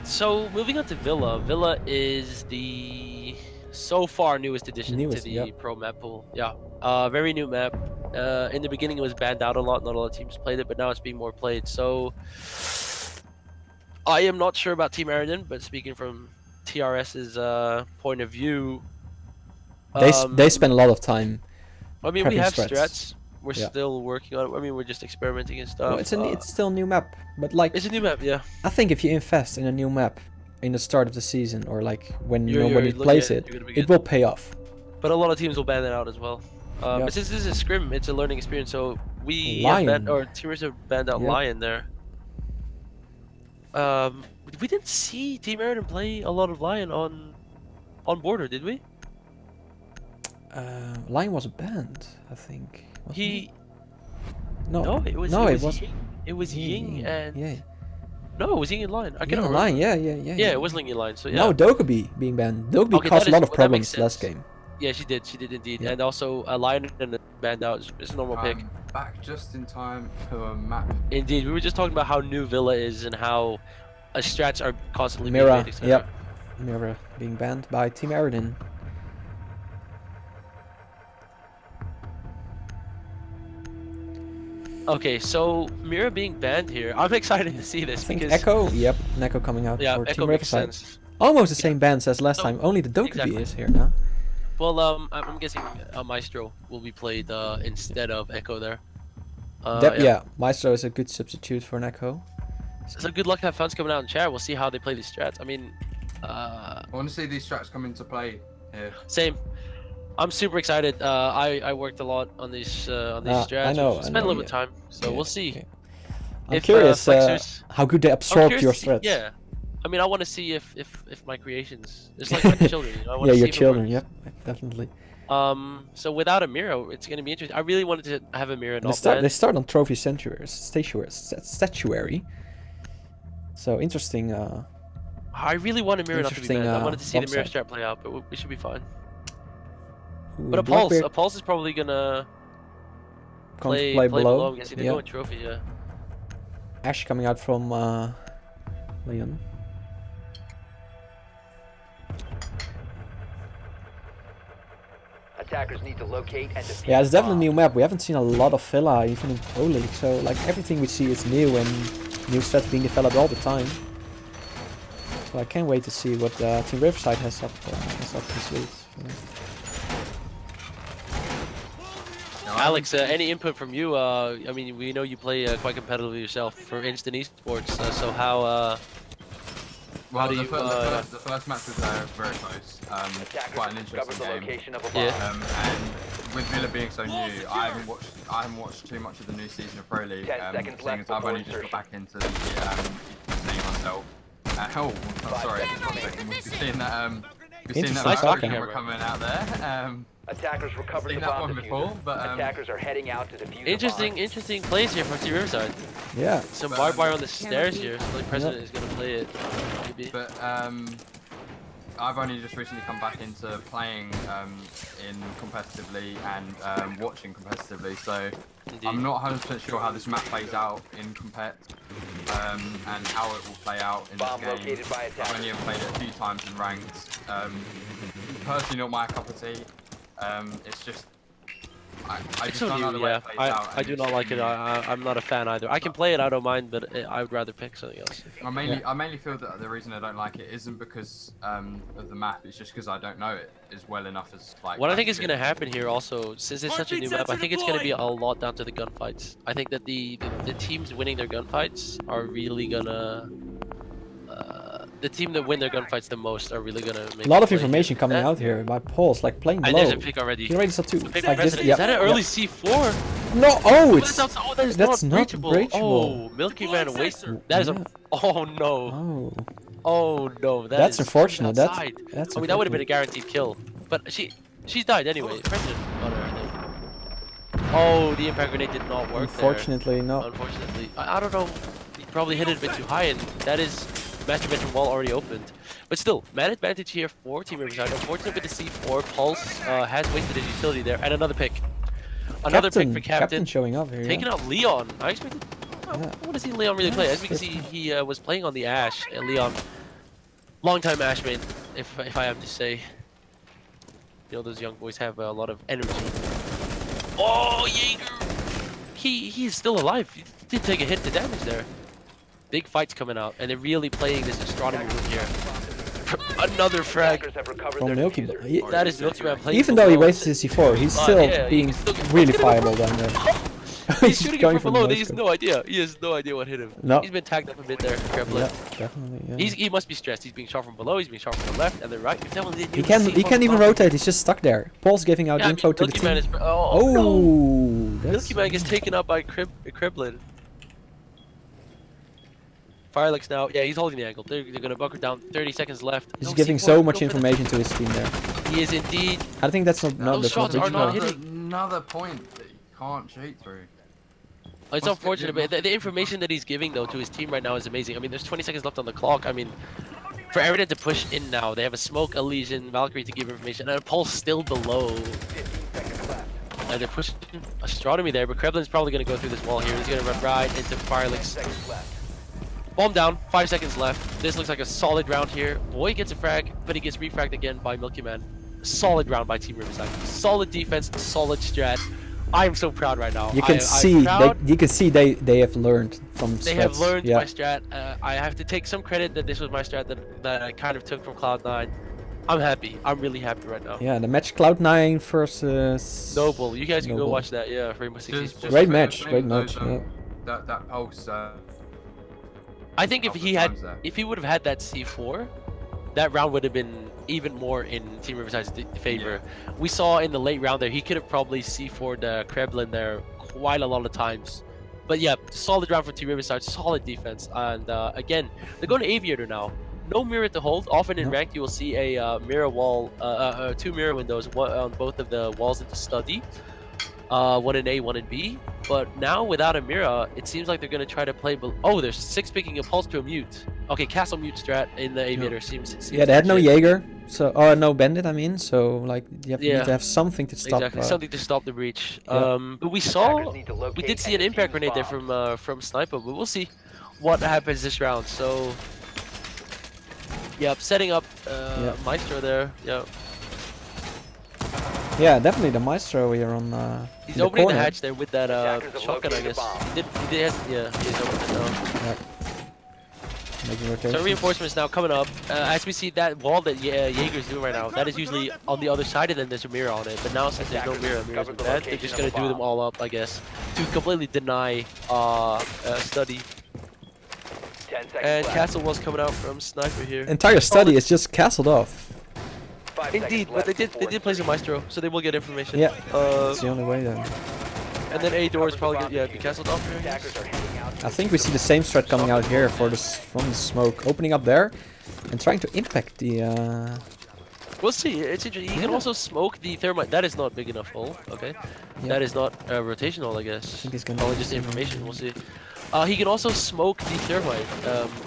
So moving on to Villa. Villa is the so far newest addition Newest, to the yep. pro map pool. Yeah. Very new map. In the beginning it was banned out a lot. Not a lot of teams played it, but now it's being more played. So I am not sure about Team Eredin, but speaking from TRS's point of view, They spend a lot of time. I mean, we prepping have strats. strats. We're Yeah. still working on it. I mean, we're just experimenting and stuff. Well, it's still a new map, but like It's a new map, yeah. I think if you invest in a new map in the start of the season or like when You're nobody looking plays at- it, you're gonna be it good. will pay off. But a lot of teams will ban it out as well. Yeah. But since this is Scrim, it's a learning experience. So we Lion. Team Riverside banned out Yep. Lion there. We didn't see Team Eredin play a lot of Lion on border, did we? Lion was banned, I think. wasn't He it? No. no, it was Ying. It was Ying and yeah. no, it was Ying and Lion. I Ying cannot and remember. Lion. Yeah. Yeah, it was Ying and Lion. So yeah. No, Dokkaebi being banned. Dokkaebi Okay, caused that a lot is- of that makes problems last sense. game. Yeah, she did indeed, Yeah. and also Lion and banned out is a normal pick. Back just in time for a map. Indeed, we were just talking about how new Villa is and how strats are constantly being Mira, made, etc. yep. Mira being banned by Team Eredin. Okay, so Mira being banned here, I'm excited to see this I think because Echo, yep, and Echo coming out yeah, for Echo Team makes Riverside. sense. Almost the same bans as last No, time, only the Dokkaebi exactly. is here now. Well, I'm guessing Maestro will be played instead of Echo there. Yeah, Maestro is a good substitute for an Echo. So good luck, have fans coming out in chat. We'll see how they play these strats. I mean, I want to see these strats come into play here. same. I'm super excited. I worked a lot on these strats. I know, Spent a little bit yeah. of time, so we'll see. Okay. I'm If, curious Flexers- how good they I'm absorbed curious your to see- threats. Yeah, I mean, I want to see if my creations, it's like my children. You know, I wanna Yeah, see your if it children, works. yep, definitely. So without a Miro, it's gonna be interesting. I really wanted to have a Miro They not start, banned. they start on trophy statuary. So interesting. I really want a Miro not to be Interesting, banned. I wanted to see the Miro website. strat play out, but we should be fine. Ooh, But a Blackbeard pulse is probably gonna comes to play below. below. I'm guessing they're Yeah. going trophy. Yeah. Ash coming out from Leon. Attackers need to locate and defuse Yeah, it's the definitely a bomb. new map. We haven't seen a lot of Villa even in Pro League, so like everything we see is new and new strats being developed all the time. So I can't wait to see what Team Riverside has up this week. Alex, any input from you? I mean, we know you play quite competitively yourself for Instant Esports. So how? Well, do the, you, the first match was very close. Attackers Quite an have discovered interesting the game. location of a bomb. Yeah. And with Villa being so new, I haven't watched too much of the new season of Pro League. 10 seconds Seeing left as I've before only just got insertion. back into the scene myself. Sorry, just 1 second. We've seen that Interesting that talking. camera coming out there. Attackers recovered Seen the that bomb one diffuser. before, but Attackers are heading out to defuse the interesting plays here from Team Riverside. Yeah. Some barbed wire on the stairs here. So the president is gonna play it. Maybe. But I've only just recently come back into playing in competitively and watching competitively, so Indeed. I'm not 100% sure how this map plays out in compet and how it will play out in Bomb this game. located by I've attackers. only ever played it a few times in ranked. Personally, not my cup of tea. It's just I It's just so don't know new, the way yeah. it plays out. I and do it's not like it. just- I'm not a fan either. I can play it, I don't mind, but I would rather pick something else. I mainly feel that the reason I don't like it isn't because of the map. It's just because I don't know it as well enough as like. What I think as is good. going to happen here also, since it's such a new map, I think it's going to be a lot down to the gunfights. I think that the teams winning their gunfights are really going to... the team that win their gunfights the most are really going to make A lot of play information here. coming out here by Pulse, like playing And below. there's a pick already. He already saw two. The pick Like this, president. yeah, Is that an yeah. early C4? No, oh, it's that's not breachable. breachable. Oh, Milky Man waster. That is Yeah. a... Oh no. Oh, Oh no. that's is unfortunate. That's outside. that's. I mean, that would have been a unfortunate. guaranteed kill. But she's died anyway. President got her, I think. Oh, the impact grenade did not work Unfortunately, there. no. Unfortunately. I don't know. He probably hit it a bit too high, and that is master bedroom wall already opened. But still, man advantage here for Team Riverside. Unfortunate with the C4. Pulse has wasted his utility there. And another pick. Another pick for Captain. showing up here. Taking out Leon. I expected... I Yeah. want to see Leon really play. As we can see, he was playing on the Ash. Leon, long-time Ash main, if I have to say. You know, those young boys have a lot of energy. Oh, Jaeger! He's still alive. He did take a hit to damage there. Big fights coming out, and they're really playing this astronomy room here. Another frag. Attackers have recovered From their Milky diffuser. Man. He- That is Milky Man playing. Even though he below. wasted his C4, he's still yeah, he being can still get- really Look at him. viable down there. He's shooting it going from for below. the He has no-scope. no idea. He has no idea what hit him. No. He's been tagged up a bit there, Yeah, Kremlin. definitely. Yeah. He must be stressed. He's being shot from below. He's being shot from the left and the right. If that one didn't He even can't. see He from can't even above- rotate. He's just stuck there. Paul's giving out Yeah, I info mean, to the Milky team. Man is. Oh, no. Oh, that's Milky Man gets taken out by Kremlin. Firelix now. Yeah, he's holding the angle. They're gonna bunker down. 30 seconds left. He's No, giving C4, so go much for the- information to his team there. He is indeed. I think that's not. No, Those that's not shots are not reachable. hitting. Another point that you can't cheat through. It's Must get unfortunate, him but the information that he's giving though to his team right now is amazing. I mean, there's 20 seconds left on the clock. I mean, for Eredin to push in now, they have a smoke, a Legion, Valkyrie to give information, and a Pulse still below. 15 seconds left. And they're pushing Astronomy there, but Kremlin's probably gonna go through this wall here. He's gonna run right into 10 Firelix. seconds left. Bomb down, 5 seconds left. This looks like a solid round here. Boy gets a frag, but he gets refragged again by Milky Man. Solid round by Team Riverside. Solid defense, solid strat. I am so proud right now. You can I'm see. proud. You can see they have learned from. They have strats. learned Yeah. my strat. I have to take some credit that this was my strat that I kind of took from Cloud9. I'm happy. I'm really happy right now. Yeah, the match Cloud9 versus Noble. You guys can go Noble. watch that. Yeah, Rainbow Six Just- Esports. Great for match, the great same match. those, Yeah. That pulse. I think if couple he of had, times there. if he would have had that C4, that round would have been even more in Team Riverside's favor. We saw in the late round there, he could have probably C4'd Kremlin there quite a lot of times. But yeah, solid round for Team Riverside, solid defense. And again, they're going to Aviator now. No mirror to hold. Often in No. ranked, you will see a mirror wall, 2 mirror windows, one on both of the walls into study. One in A, one in B. But now without a mirror, it seems like they're gonna try to play. Oh, there's 6 picking a pulse to a mute. Okay, castle mute strat in the Aviator seems. Yeah, they had no legit. Jaeger, so or no Bandit. I mean, so like you have Yeah. need to have something to stop. Exactly, something to stop the breach. Yeah. But we Attackers saw, need to we locate did see and an impact defuse grenade there bombs. from Sniper, but we'll see what happens this round. So, yep, setting up Yeah. Maestro there. Yeah, Yeah, definitely the Maestro here on. he's in the opening the corner. hatch there with that Attackers have shotgun, I located guess. a bomb. He did, yeah, he's opened it now. Making So rotation. reinforcements now coming up. As we see that wall that Jaeger's doing right now, that is usually on the other side and then there's a mirror on it. But now since there's no mirror, mirrors are Discovered the bad, they're location just of gonna a do them bomb. all up, I guess, to completely deny study. 10 seconds And left. Castle was coming out from Sniper here. Entire study is just castled off. 5 seconds Indeed, but left they did before play some Maestro, so they will get information. Yeah, Uh, it's the only way then. and then A door is probably gonna be castled off here. I guess. Attackers are heading out. I think we see the same strat coming out here for this from the smoke, opening up there, and trying to impact the. We'll see. It's interesting. He can Yeah. also smoke the thermite. That is not big enough hole. Okay, Yeah. that is not rotational, I guess. I think he's gonna Probably do just the same information. thing. We'll see. He can also smoke the thermite.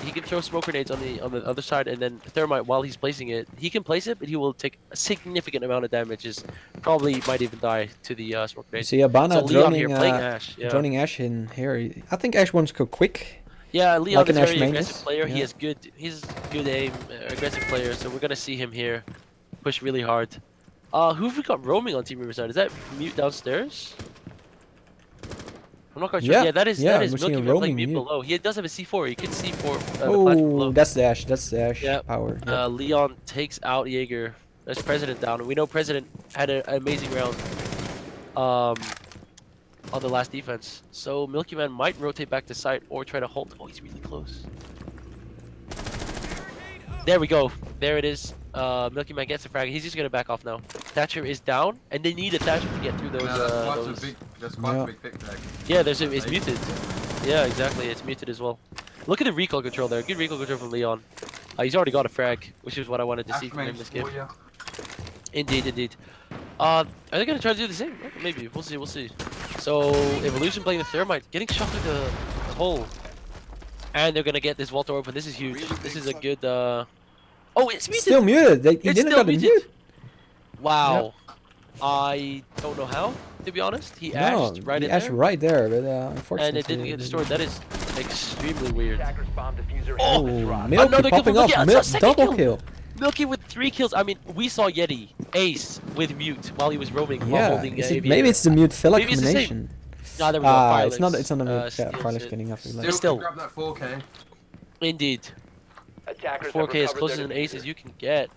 He can throw smoke grenades on the other side, and then thermite while he's placing it. He can place it, but he will take a significant amount of damages. Probably might even die to the smoke You grenade. see Abana So Leon here droning, playing Ash. Yeah. droning Ash in here. I think Ash wants to go quick. Yeah, Leon Like is an a Ash very main aggressive is? player. He Yeah. has he's good aim, aggressive player. So we're gonna see him here push really hard. Who have we got roaming on Team Riverside? Is that Mute downstairs? I'm not quite sure. Yeah, Yeah, that is yeah, that is we're seeing Milky a Man playing roaming Mute Mute. below. He does have a C4. He could C4 the platform Oh, below. that's the Ash. That's the Ash Yeah. power. Yeah. Leon takes out Jaeger. That's President down. And we know President had an amazing round on the last defense. So Milky Man might rotate back to site or try to hold. Oh, he's really close. There we go. There it is. Milky Man gets the frag. He's just gonna back off now. Thatcher is down, and they need a Thatcher to get through those. That's quite Yeah. a big pick there. Yeah, it's muted. Yeah, exactly. It's muted as well. Look at the recoil control there. Good recoil control from Leon. He's already got a frag, which is what I wanted to see from him this game. Indeed, indeed. Are they gonna try to do the same? Maybe. We'll see. We'll see. So Evolution playing the Thermite, getting shot through the hole, and they're gonna get this vault door open. This is huge. This is a good. Oh, it's muted. Still muted. He It's didn't still got the muted. mute. Wow. I don't know how, to be honest. He No, ashed right he in ashed there, right there, but unfortunately. and it didn't get destroyed. That is extremely weird. Attackers bomb diffuser Oh, has been dropped. Milky Another kill popping from off. Milky. That's a second Double kill. kill. Milky with 3 kills. I mean, we saw Yeti ace with mute while he was roaming while Yeah. holding Is it, Aviator. maybe it's the mute Fella Maybe it's the same. combination. Nah, there we go. It's not. Firelix, It's not a mute. Yeah, steals Firelix it. getting up. Still. Grab that 4K. Indeed. Attackers 4K have as close as recovered an their ace as you can get.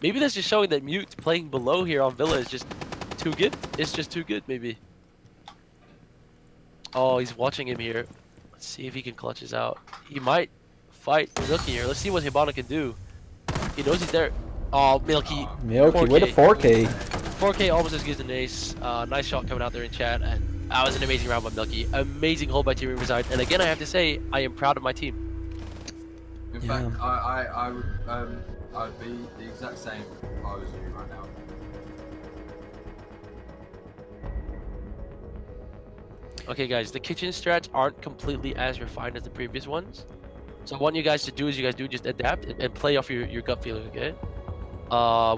Maybe that's just showing that mute playing below here on Villa is just too good. It's just too good, maybe. Oh, he's watching him here. Let's see if he can clutch this out. He might fight Milky here. Let's see what Hibana can do. He knows he's there. Oh, Milky. Milky with a 4K. 4K almost as good as an ace. Nice shot coming out there in chat, and that was an amazing round by Milky. Amazing hold by Team Riverside. And again, I have to say, I am proud of my team. In fact, I'd be the exact same if I was you right now. Okay, guys, the kitchen strats aren't completely as refined as the previous ones. So what you guys to do is just adapt and play off your gut feeling, okay?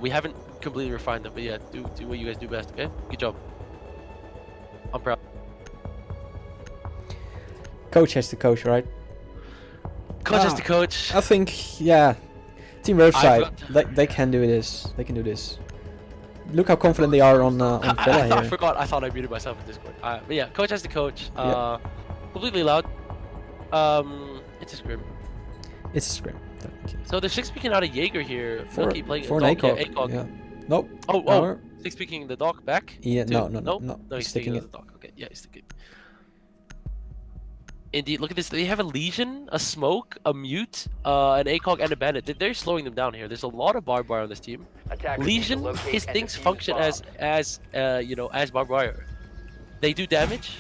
We haven't completely refined them, but yeah, do what you guys do best, okay? Good job. I'm proud. Coach has to coach, right? Coach has to coach. I think, yeah. Team Riverside, they can do this. They can do this. Look how confident they are on Villa here. I forgot. I thought I muted myself in Discord. But yeah, coach has to coach. Completely loud. It's a scrim. It's a scrim. So they're 6-picking out a Jaeger here. For an ACOG. ACOG. Yeah. Nope. Oh. 6-picking the dock back. Yeah. No. No, he's sticking it. The dock. Okay. Yeah, he's sticking. Indeed, look at this. They have a Legion, a Smoke, a Mute, an ACOG, and a Bandit. They're slowing them down here. There's a lot of barbed wire on this team. Legion, his things function as barbed wire. They do damage,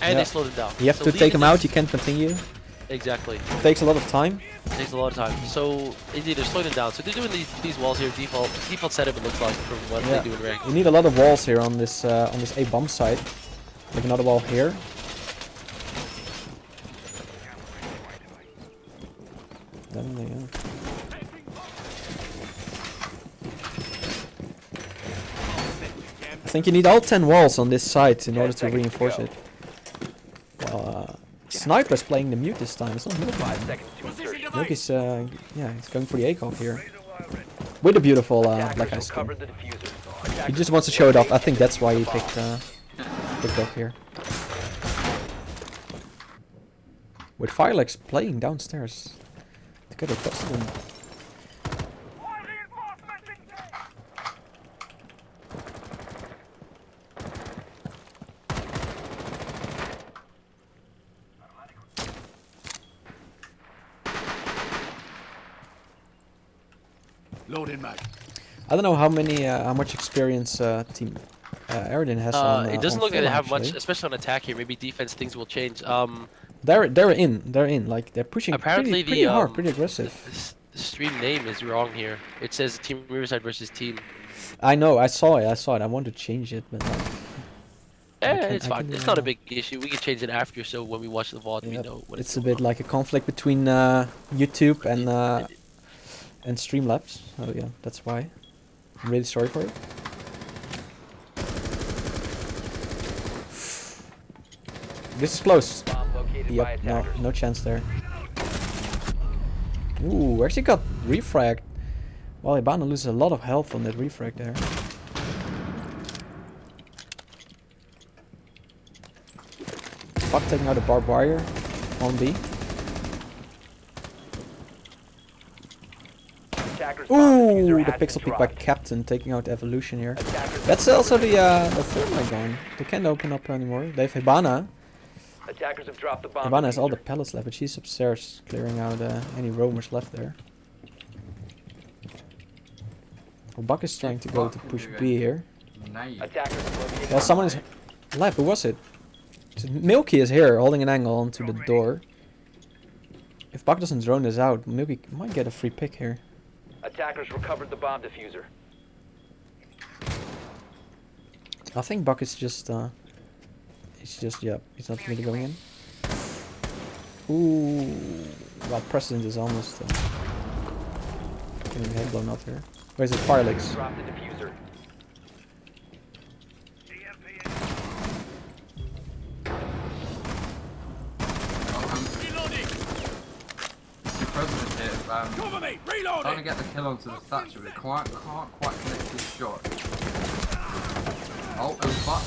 and they slow them down. You have to take them out. You can't continue. Exactly. It takes a lot of time. It takes a lot of time. So indeed, they're slowing them down. So they're doing these walls here. Default setup. It looks like from what they do in rank. You need a lot of walls here on this A bomb side. Like another wall here. Then they go. I think you need all 10 walls on this side in order to reinforce it. Well, Sniper's playing the mute this time. It's not Milky. Milky's he's going for the ACOG here. With a beautiful black ice skin. He just wants to show it off. I think that's why he picked up here. With Firelex playing downstairs. To get a precedent. Loading mag. I don't know how much experience team Eredin has on. It doesn't on look like they have actually. much, especially on attack here. Maybe defense things will change. They're in. Like they're pushing apparently pretty hard, pretty aggressive. The stream name is wrong here. It says Team Riverside versus Team. I know. I saw it. I want to change it, but. It's fine. It's not a big issue. We can change it after, so when we watch the VOD, we know what it's a bit like a conflict between YouTube and Streamlabs. Oh yeah, that's why. I'm really sorry for it. This is close. Yep, no chance there. Ooh, actually got refragged. Well, Hibana loses a lot of health on that refrag there. Fuck, taking out a barbed wire on B. Ooh, the pixel peek by Captain taking out Evolution here. That's also the thermite gun. They can't open up anymore. They have Hibana. Attackers have dropped the bomb. Hibana has all the pellets left, but she's upstairs clearing out any roamers left there. Well, Buck is trying to go to push B here. Well, someone is left. Who was it? Milky is here, holding an angle onto the door. If Buck doesn't drone this out, Milky might get a free pick here. Attackers recovered the bomb diffuser. I think Buck is just, yeah, he's not really going in. Ooh, well, Precedent is almost getting head blown up here. Where's it? Firelegs. Drop the diffuser. President here, trying to get the kill onto the Thatcher, but can't quite connect his shot. Oh, it was Buck.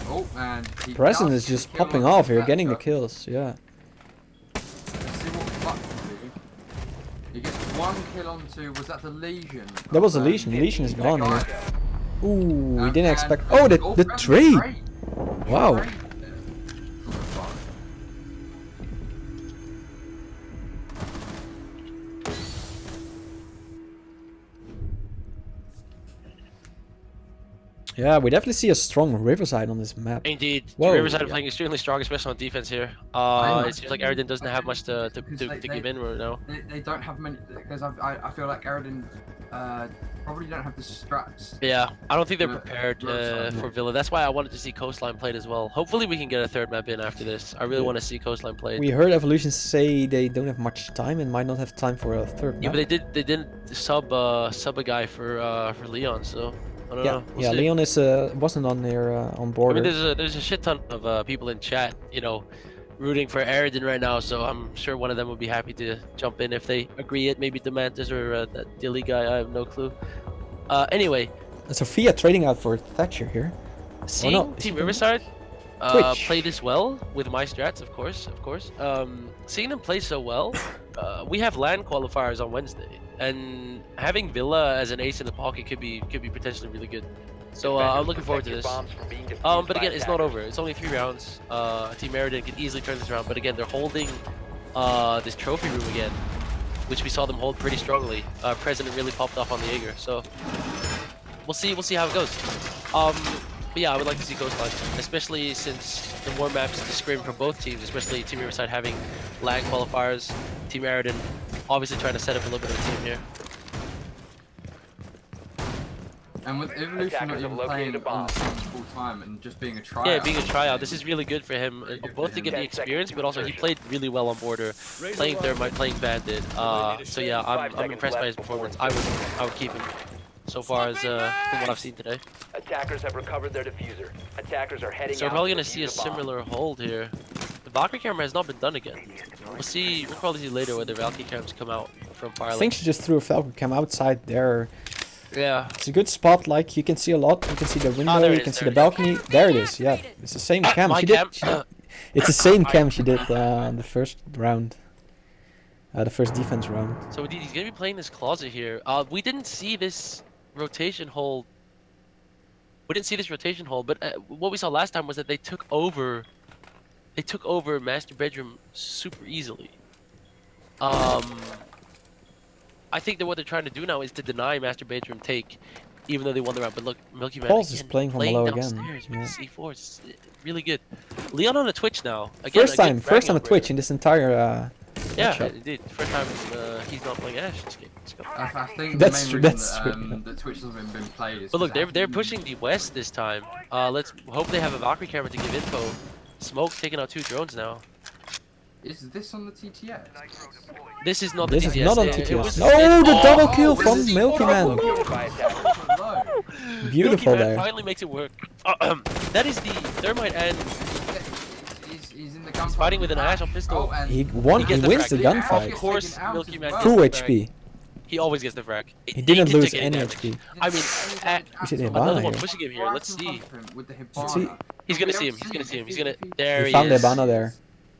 Oh, and he President is just popping off here, getting the kills, yeah. Let's see what Buck can do. He gets one kill onto, was that the Legion? That was a Legion. Legion is gone here. Ooh, we didn't expect. Oh, the tree! Wow. Yeah, we definitely see a strong Riverside on this map. Indeed, Whoa, Riverside are yeah. playing extremely strong, especially on defense here. know. It seems like Eredin doesn't have much to Because give in right now. They don't have many, because I feel like Eredin probably don't have the strats. Yeah, I don't think they're Yeah, prepared Riverside, for yeah. Villa. That's why I wanted to see Coastline played as well. Hopefully we can get a third map in after this. I really Yeah. want to see Coastline played. We heard Evolution say they don't have much time and might not have time for a third Yeah, map. but they didn't sub a guy for Leon, so I don't know. We'll yeah. see. Leon is wasn't on there on board. I mean, there's a shit ton of people in chat, you know, rooting for Eredin right now. So I'm sure one of them would be happy to jump in if they agree it. Maybe Demantis or that Dilly guy. I have no clue. Anyway, Sophia trading out for Thatcher here. seeing no, is Team he Riverside Twitch. play this well with my strats, of course. Seeing them play so well, we have LAN qualifiers on Wednesday, and having Villa as an ace in the pocket could be potentially really good. So I'm looking forward to this. But again, it's not over. It's only 3 rounds. Team Eredin can easily turn this around, but again, they're holding this trophy room again, which we saw them hold pretty strongly. President really popped off on the Jaeger, so we'll see how it goes. But yeah, I would like to see Coastline, especially since the more maps to Scrim for both teams, especially Team Riverside having LAN qualifiers, Team Eredin obviously trying to set up a little bit of a team here. And with Evolution not even playing on the team full time and just being a tryout. Yeah, being a tryout, this is really good for him, both to get the 10 experience, seconds but also he played really well on Border, playing Thermite, playing Bandit. So yeah, I'm impressed by his performance. I would keep him so far as from what I've seen today. Attackers have recovered their diffuser. Attackers are heading So we're out probably to gonna see a defuse the bomb. similar hold here. The Valkyrie camera has not been done again. We'll probably see later whether Valkyrie cams come out from I Firelight. think she just threw a Falcon Cam outside there. Yeah. It's a good spot, like you can see a lot. You can see the window, there it you is, can see there the it is. balcony. There it is, yeah. It's the same cam. My She cam. did. It's the same cam she did on the first round. The first defense round. So he's gonna be playing this closet here. We didn't see this rotation hold. We didn't see this rotation hold, but what we saw last time was that they took over. They took over master bedroom super easily. I think that what they're trying to do now is to deny master bedroom take, even though they won the round. But look, Milky Man Pulse is again, playing from below again, downstairs with yeah. C4. It's really good. Leon on a Twitch now. Again, First time fragging on up Twitch River. in this entire Yeah, matchup. indeed. First time he's not playing Ashe this game. Let's go. I think That's the true, main that's reason true. that Twitch hasn't been played is But look, because they're pushing the west this time. Let's hope they have a Valkyrie camera to give info. Smoke taking out 2 drones now. Is this on the TTS? This is not This the is TTS. not on It TTS. was Oh, the double oh, kill this from is Milky Man. By attackers. Beautiful Milky Man there. finally makes it work. That is the Thermite and He's in the gunfight. fighting with an Ashe on pistol. Oh, and He won. He He gets the wins frag. the Yeah, gunfight. of course, Taken out Milky as Man well. gets Full the frag. HP. He always gets the frag. He didn't didn't lose take any damage. HP. I mean, We should hit another Hibana one here. pushing him here. Let's see. With the see. Hibana. He's gonna see him. He's gonna see him. He's gonna. There We he found is. Hibana there.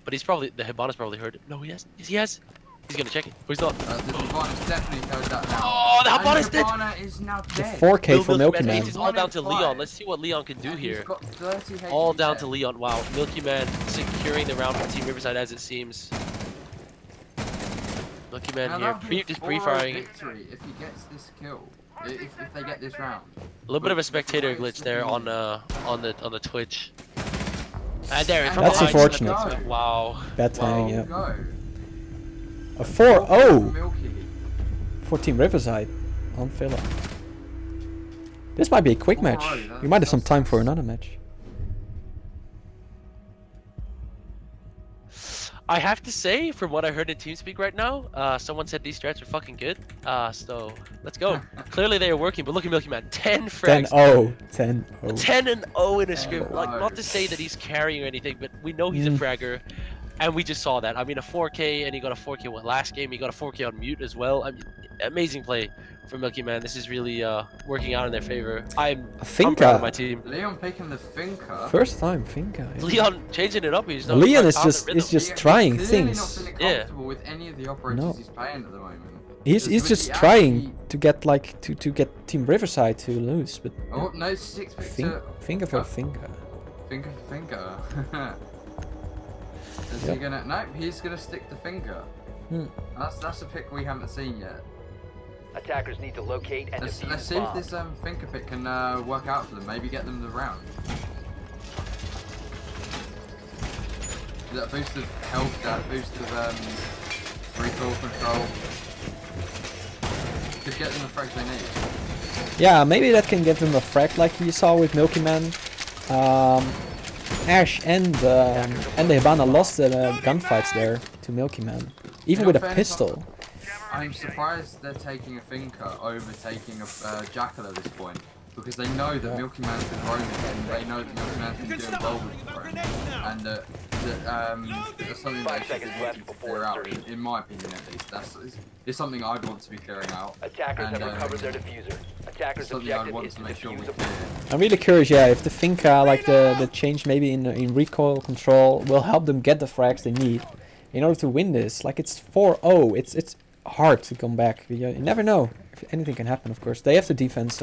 But he's probably the Hibana's probably heard it. No, he hasn't. Yes, he has. He's gonna check it. Or he's not. The Hibana's definitely held that down. Oh, the And Hibana's dead. Hibana is now The dead. 4K for Milky Man. Man. It's all down to Leon. Let's see what Leon can do And here. He's got 30 HP All down dead. to Leon. Wow, Milky Man securing the round for Team Riverside as it seems. Milky Man Now here, that'll be a just 4-0 pre-firing. victory if he gets this kill. If they get this round. A little bit of a spectator glitch there on the Twitch. And there, And from That's behind, unfortunate. Wow. Bad timing, There you yeah. go. A 4-0 Milky. for Team Riverside on Villa. This might be a quick match. We might have some time for another match. I have to say, from what I heard in TeamSpeak right now, someone said these strats are fucking good. So let's go. Clearly they are working, but look at Milky Man, 10 frags. 10-0. 10-0. 10-0 in a script. Like, 10-0. not to say that he's carrying or anything, but we know he's a fragger. And we just saw that. I mean, a 4K, and he got a 4K last game. He got a 4K on mute as well. I mean, amazing play from Milky Man. This is really working out in their favor. I'm proud of my team. Leon picking the Finker. First time Finka. Yeah. Leon changing it up. He's not Leon is found the just rhythm. Clearly trying not things. feeling Yeah. comfortable with any of the operators No. he's playing at the moment. He's With just the trying actually- to get like to get Team Riverside to lose, but Oh no, 6 pick to Finka for Finka. Finker. Is Yep. he gonna? No, he's gonna stick to Finker. Hmm. That's a pick we haven't seen yet. Attackers need to locate and Let's defuse see the if bomb. this finger pick can work out for them. Maybe get them the round. That boost of health, that boost of recoil control. Could get them the frags they need. Yeah, maybe that can give them a frag like you saw with Milky Man. Ash and the Hibana lost the gunfights there to Milky Man, even with a pistol. I'm surprised they're taking a Finker over taking a Jackal at this point, because they know that Milky Man's been roaming and they know that Milky Man's been doing well with the roam, and that's something that they should want to clear out, in my opinion at least. It's something I'd want to be clearing out. Attackers have recovered their diffuser. Attackers' Something I'd objective want is to to make sure we defuse the clear. I'm really curious, yeah, if the Finka, like the change maybe in recoil control, will help them get the frags they need in order to win this. Like it's 4-0, it's hard to come back. You never know. If anything can happen, of course. They have the defense.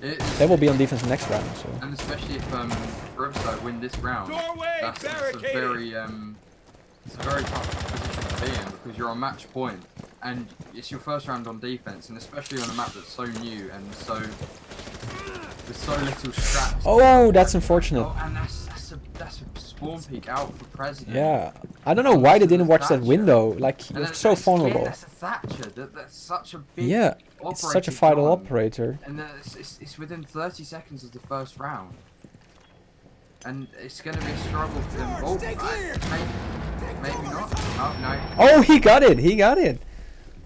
They will be on defense next round. So. And especially if Riverside win this round, that's a very tough position to be in, because you're on match point and it's your first round on defense, and especially on a map that's so new and so with so little straps. Oh, that's unfortunate. Oh, and that's a spawn peek out for President. Yeah, I don't know why they didn't watch that window. Like And it's so vulnerable. That's a Thatcher. That's such a big. Yeah, it's such a vital operator. And it's within 30 seconds of the first round. And it's going to be a struggle for them. Oh, maybe not. Oh, no. Oh, he got it! He got it!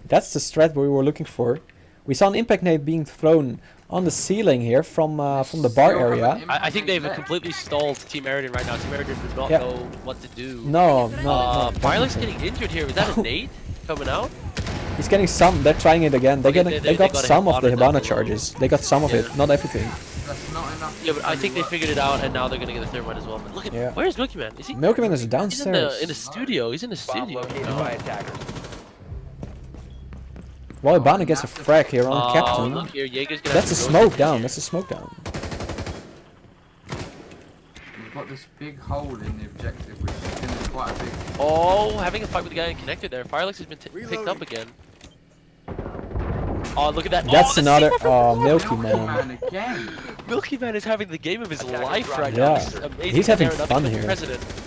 That's the strat we were looking for. We saw an impact nade being thrown on the ceiling here from the bar area. I think they've completely stalled Team Eredin right now. Team Eredin does not know what to do. No. Firelicht's getting injured here. Is that a nade coming out? He's getting some. They're trying it again. They got got some of the Hibana Hibana down charges. They got some of it, not everything. That's not enough. Yeah, but I think they figured it out, and now they're gonna get the third one as well. But look at where's Milky Man? Is he? Milky Man is He's downstairs. in the studio. He's in the Bomb studio. located by attackers. Well, Hibana gets a frag here on the captain. Look here, Jaeger's gonna That's a have to go smoke for down. it. That's a smoke down. We've got this big hole in the objective, which is quite a big. Oh, having a fight with the guy in connector there. Firelight has been picked up again. Oh, look at that. That's the another. secret Oh, from Milky Man Man. again. Milky Man is having the game of his life right Yeah. now. This is amazing. He's having They're up fun against the here. President.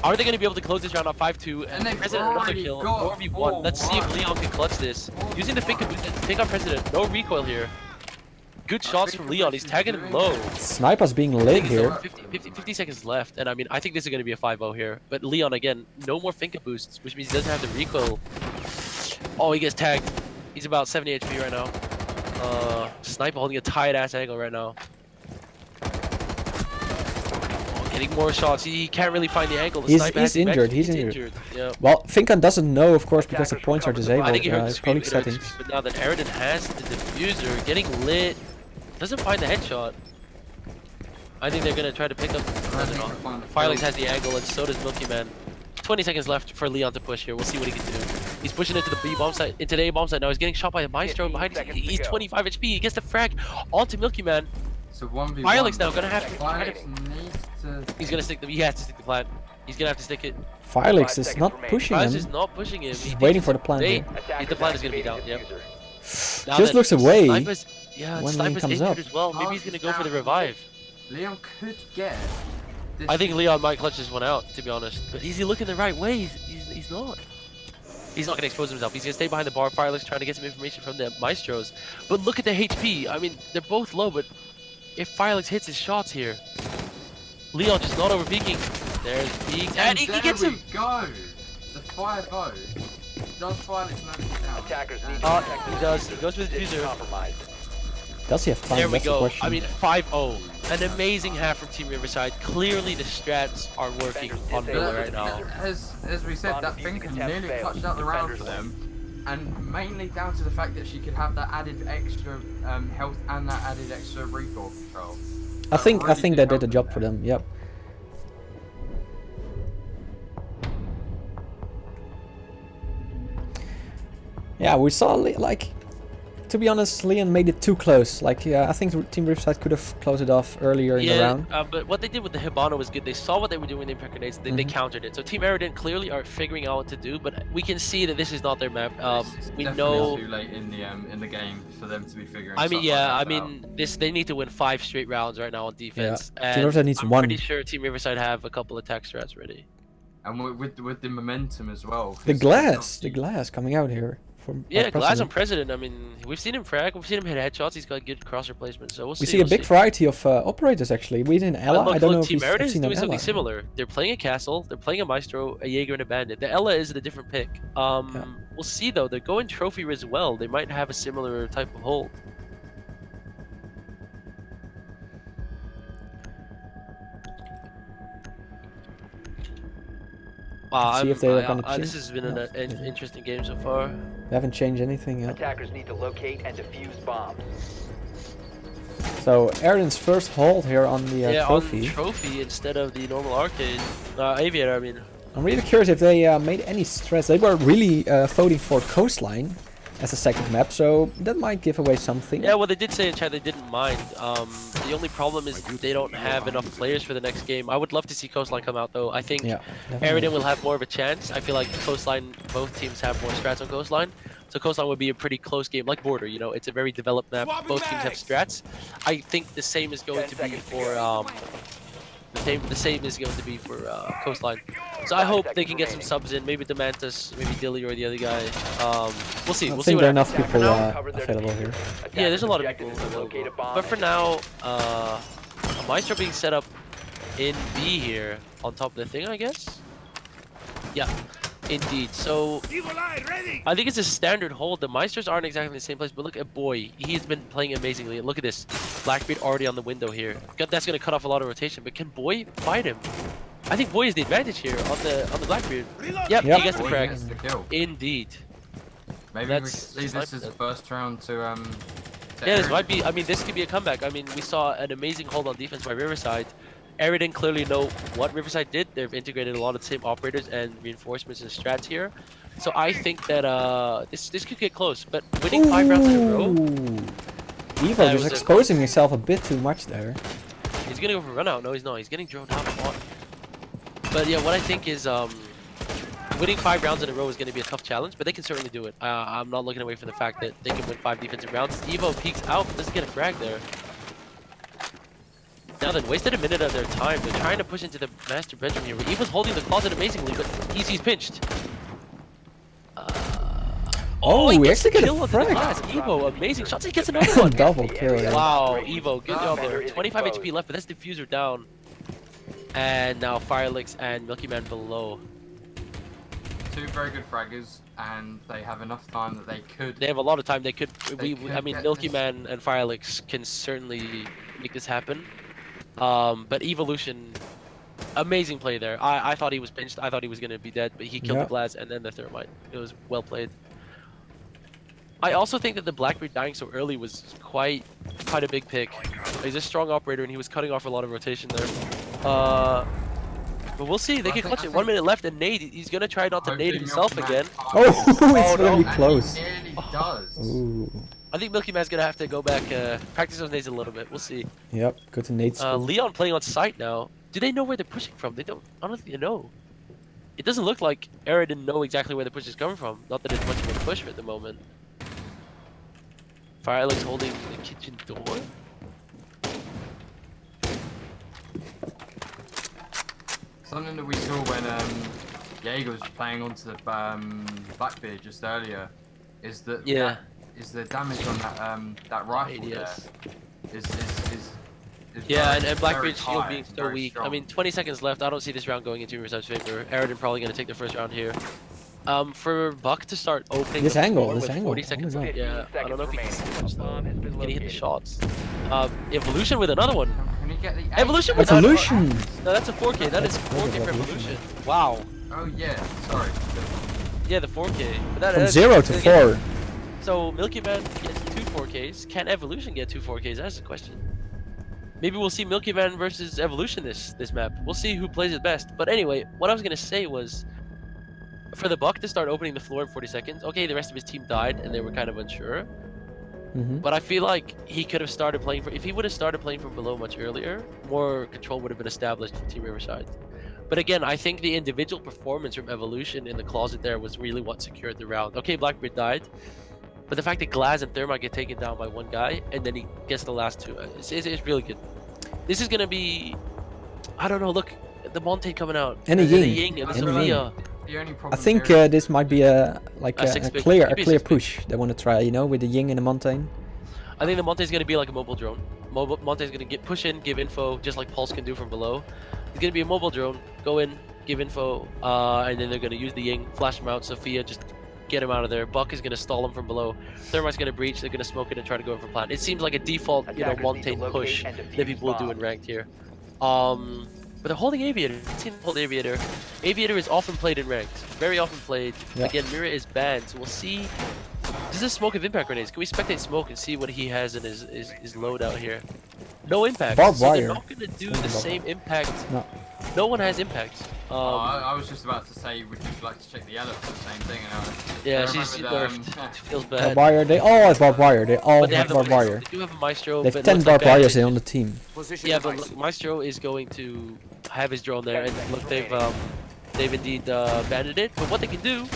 Are they going to be able to close this round on 5-2 And they've President another already kill? got 4v1. Let's see if 4-1. Leon can clutch this. Using the Finka boost to take out President. No recoil here. Good shots from Leon. He's tagging him low. Sniper's being I lit think here. it's 50 seconds left, and I mean, I think this is going to be a 5-0 here. But Leon, again, no more Finka boosts, which means he doesn't have the recoil. Oh, he gets tagged. He's about 70 HP right now. Sniper holding a tight-ass angle right now. Oh, getting more shots. He can't really find the angle. The He's sniper has him injured. back. He's injured. Yeah. Well, Finkan doesn't know, of course, because the points are disabled. I think he heard the His scream, colleague settings. but now that Eredin has the diffuser, getting lit, doesn't find the headshot. I think they're gonna try to pick up. Firelight has the angle, and so does Milky Man. 20 seconds left for Leon to push here. We'll see what he can do. He's pushing into the B bomb site, into the A bomb site. Now he's getting shot by a Maestro behind him. He's 25 HP. He gets the frag onto Milky Man. So 1v1. Firelight's now gonna have to. Firelight needs to. He's gonna stick the. He has to stick the plant. He's gonna have to stick it. Firelix is not pushing Firelight's him. just not pushing him. He's waiting for the plant. Hey, here. the plant is gonna be down. Yep. Now Just that looks away Sniper's, yeah, when he Sniper's comes injured up. as well. Maybe he's gonna go for the revive. Leon could get. This I think Leon might clutch this one out, to be honest. But is he looking the right way? He's not. He's not going to expose himself. He's going to stay behind the bar. Firelight's trying to get some information from the Maestros. But look at the HP. I mean, they're both low, but if Firelight hits his shots here, Leon just not over peeking. There's peaks, and he gets him. Go. The 5-0. Does Firelight know this now? Attackers need He does. He goes with the diffuser. compromised. Does he have time? There we That's the go. question. I mean, 5-0. An amazing half from Team Riverside. Clearly, the strats are working on Miller right now. As we said, that Finka nearly clutched out the round for them, and mainly down to the fact that she could have that added extra health and that added extra recoil control. I think really they did help the them job there. for them. Yep. Yeah, we saw like to be honest, Leon made it too close. Like, yeah, I think Team Riverside could have closed it off earlier in the round. But what they did with the Hibana was good. They saw what they were doing with the Impact Grenades. They countered it. So Team Eredin clearly are figuring out what to do, but we can see that this is not their map. We know. Too late in the game for them to be figuring. I mean, stuff yeah. like I that mean, they need to win 5 straight rounds right now on defense. Yeah. And Team Riverside needs I'm 1. pretty sure Team Riverside have a couple attack strats ready. And with the momentum as well. The glass coming out here. Yeah, Glass on President. I mean, we've seen him frag. We've seen him hit headshots. He's got good cross replacement. So we see a big variety of operators actually. We didn't Ella. I don't know if Team we've Eredin is seen doing an something Ella. similar. They're playing a Castle. They're playing a Maestro, a Jaeger, and a Bandit. The Ella is a different pick. We'll see though. They're going Trophy as well. They might have a similar type of hold. See if they're gonna change. This has been an interesting game so far. They haven't changed anything yet. Attackers need to locate and defuse bombs. So Eredin's first hold here on the trophy. On trophy instead of the normal arcade. Aviator, I mean. I'm really curious if they made any stress. They were really voting for Coastline as a second map, so that might give away something. Yeah, well, they did say in chat they didn't mind. The only problem is they don't have enough players for the next game. I would love to see Coastline come out, though. I think Eredin will have more of a chance. I feel like Coastline, both teams have more strats on Coastline. So Coastline would be a pretty close game, like Border, you know, it's a very developed map. Both teams have strats. I think the same is going to be for the same is going to be for Coastline. So I hope they can get some subs in, maybe Demantis, maybe Dilly or the other guy. We'll see. We'll see what there are enough happens. people available here. Yeah, there's a lot of people available. But for now, a Maestro being set up in B here on top of the thing, I guess. Yeah. Indeed. So I think it's a standard hold. The Meisters aren't exactly in the same place, but look at Boy. He's been playing amazingly. Look at this. Blackbeard already on the window here. That's going to cut off a lot of rotation, but can Boy fight him? I think Boy is the advantage here on the Blackbeard. Yep, he gets the frag. Indeed. Maybe we see this as the first round to yeah, this might be. I mean, this could be a comeback. I mean, we saw an amazing hold on defense by Riverside. Eredin clearly know what Riverside did. They've integrated a lot of the same operators and reinforcements and strats here. So I think that this could get close. But winning 5 rounds in a row. Evo just exposing himself a bit too much there. He's gonna go for run out. No, he's not. He's getting droned out a lot. But yeah, what I think is winning 5 rounds in a row is going to be a tough challenge, but they can certainly do it. I'm not looking away from the fact that they can win 5 defensive rounds. Evo peeks out, but doesn't get a frag there. Now they've wasted a minute of their time. They're trying to push into the master bedroom here. Evo's holding the closet amazingly, but he's pinched. He gets the kill on the glass. Evo, amazing shots. He gets another one. Double kill. Yeah. Wow, Evo, good job there. 25 HP left, but that's diffuser down. And now Firelix and Milky Man below. 2 very good fraggers, and they have enough time that they could. They have a lot of time. They could. I mean, Milky Man and Firelix can certainly make this happen. But Evolution, amazing play there. I thought he was pinched. I thought he was gonna be dead, but he killed the glass and then the thermite. It was well played. I also think that the Blackbeard dying so early was quite a big pick. He's a strong operator and he was cutting off a lot of rotation there. But we'll see. They can clutch it. 1 minute left, and nade. He's gonna try not to nade himself again. Oh, it's really close. He does. Ooh. I think Milky Man's gonna have to go back, practice those nades a little bit. We'll see. Yep, go to nade school. Leon playing on site now. Do they know where they're pushing from? They don't. I don't think they know. It doesn't look like Eredin know exactly where the push is coming from. Not that it's much of a push at the moment. Firelix holding the kitchen door. Something that we saw when Jaeger was playing onto the Blackbeard just earlier is that the damage on that rifle there is yeah, very, and Blackbeard's very shield high, being so very weak. strong. I mean, 20 seconds left. I don't see this round going into Riverside's favor. Eredin probably going to take the first round here. For Buck to start opening this the angle, floor this with angle. 40 seconds left. Yeah, I don't know if he can see much though. Can he hit the shots? Evolution with another one. Can he get the Evolution with Evolution! No, that's a 4K. That is 4K for Evolution. Wow. Oh yeah, sorry. Yeah, the 4K. But that From is 0 to 4. So Milky Man gets 2 4Ks. Can Evolution get 2 4Ks? That's the question. Maybe we'll see Milky Man versus Evolution this map. We'll see who plays it best. But anyway, what I was gonna say was, for the Buck to start opening the floor in 40 seconds, okay, the rest of his team died and they were kind of unsure. But I feel like he could have started playing if he would have started playing from below much earlier, more control would have been established for Team Riverside. But again, I think the individual performance from Evolution in the closet there was really what secured the round. Okay, Blackbeard died, but the fact that Glaz and Thermite get taken down by one guy and then he gets the last two, it's really good. This is gonna be, I don't know. Look, the Montaigne coming out, And a the Ying. and the And a Sophia. The only I problem think here is- this might be a six-pick. clear Maybe a six-pick. push they want to try, you know, with the Ying and the Montaigne. I think the Montaigne is gonna be like a mobile drone. Montaigne is gonna push in, give info, just like Pulse can do from below. It's gonna be a mobile drone. Go in, give info, and then they're gonna use the Ying, flash him out. Sophia, just get him out of there. Buck is gonna stall him from below. Thermite's gonna breach. They're gonna smoke it and try to go in for plant. It seems like a default, Montaigne push that people will do in ranked here. But they're holding Aviator. Hold Aviator. Aviator is often played in ranked. Very often played. Yeah. Again, Mira is banned, so we'll see. Does this smoke of impact grenades? Can we spectate smoke and see what he has in his loadout here? No impact. Barbed so wire. they're not gonna do the same impact. No. No one has impact. I was just about to say, would you like to check the yellow for the same thing? And Yeah, I she's remembered, nerfed. Feels Barbed bad. wire. They all have barbed wire. They all But they have have the barbed wire. They do have a Maestro. They but have it 10 looks like barbed wires bandage. on the team. Yeah, but look, Maestro is going to have his drone there, and look, they've indeed banded it. But what they can do,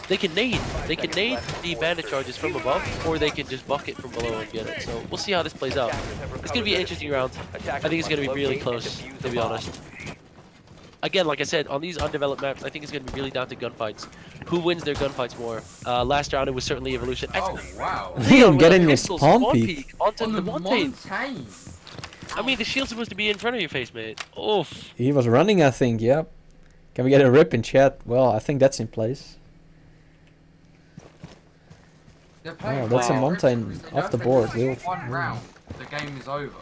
they can nade. They can nade the bandit charges from above, or they can just bucket from below and get it. So we'll see how this plays out. It's gonna be an interesting round. I think it's gonna be really close, to be honest. Again, like I said, on these undeveloped maps, I think it's gonna be really down to gunfights. Who wins their gunfights more? Last round it was certainly Evolution. oh wow! Leon with getting a his pistol spawn peek. onto On the Montaigne. Montaigne. I mean, the shield's supposed to be in front of your face, mate. Oof. He was running, I think. Yep. Can we get a rip in chat? Well, I think that's in place. They're playing Oh, that's a well. Montaigne They off don't- the they board. play They'll- one round, the game is over.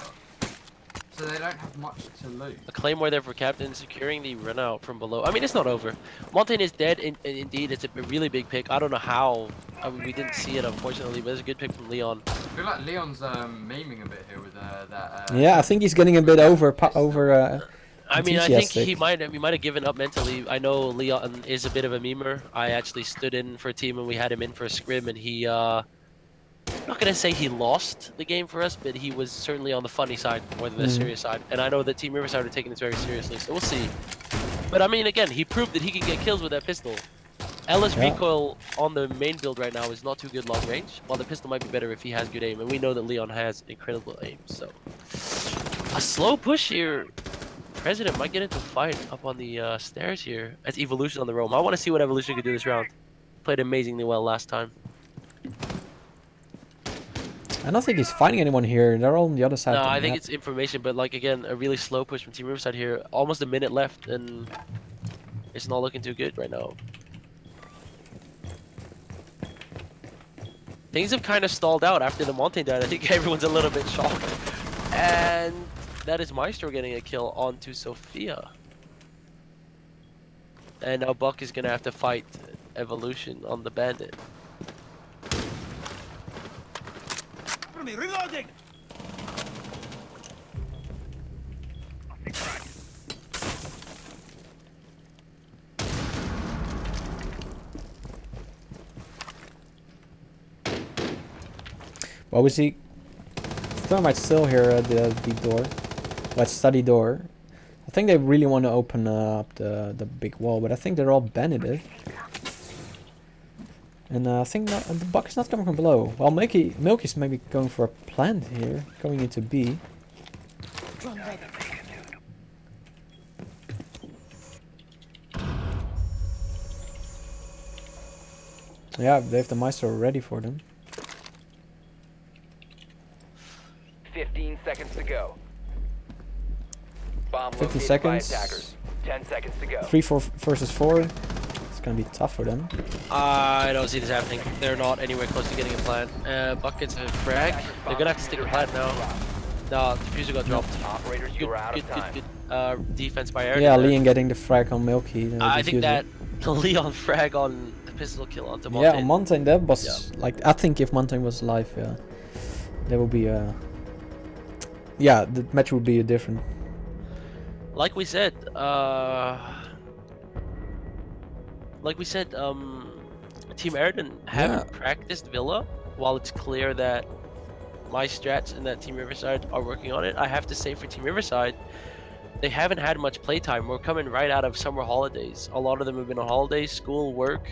So they don't have much to lose. A claymore there for Captain, securing the run out from below. I mean, it's not over. Montaigne is dead, indeed. It's a really big pick. I don't know how. I mean, we didn't see it, unfortunately, but it's a good pick from Leon. I feel like Leon's memeing a bit here with that. Yeah, I think he's getting a bit over. I mean, I think Enthusiastic. he might have given up mentally. I know Leon is a bit of a memer. I actually stood in for a team and we had him in for a scrim, and he I'm not gonna say he lost the game for us, but he was certainly on the funny side more than the serious side. And I know that Team Riverside are taking this very seriously, so we'll see. But I mean, again, he proved that he can get kills with that pistol. Ellis recoil on the main build right now is not too good long range, while the pistol might be better if he has good aim, and we know that Leon has incredible aim. So a slow push here. President might get into a fight up on the stairs here. That's Evolution on the roam. I want to see what Evolution can do this round. Played amazingly well last time. I don't think he's fighting anyone here. They're all on the other side. No, of the I think map. it's information, but like again, a really slow push from Team Riverside here. Almost a minute left, and it's not looking too good right now. Things have kind of stalled out after the Montaigne died. I think everyone's a little bit shocked. And that is Maestro getting a kill onto Sophia. And now Buck is gonna have to fight Evolution on the Bandit. Reloading! Well, we see Thermite still here at the deep door. Let's study door. I think they really want to open up the big wall, but I think they're all banded. And I think the Buck is not coming from below. Well, Milky's maybe going for a plant here, going into B. Drone ready. Yeah, they have the Maestro ready for them. 15 seconds to go. Bomb 50 located by seconds. attackers. 10 seconds to go. 3-4 versus 4. It's gonna be tough for them. I don't see this happening. They're not anywhere close to getting a plant. Buck gets a frag. They're gonna have to stick with plant now. No, diffuser got dropped. Operators, you are out of time. Good defense by Eredin. Yeah, there. Leon getting the frag on Milky. I think diffuser. that Leon frag on the pistol kill onto Yeah, Montaigne. Montaigne, that was like, I think if Montaigne was alive, yeah, there would be yeah, the match would be different. Like we said, Team Eredin haven't practiced Villa, while it's clear that my strats and that Team Riverside are working on it. I have to say for Team Riverside, they haven't had much playtime. We're coming right out of summer holidays. A lot of them have been on holidays, school, work.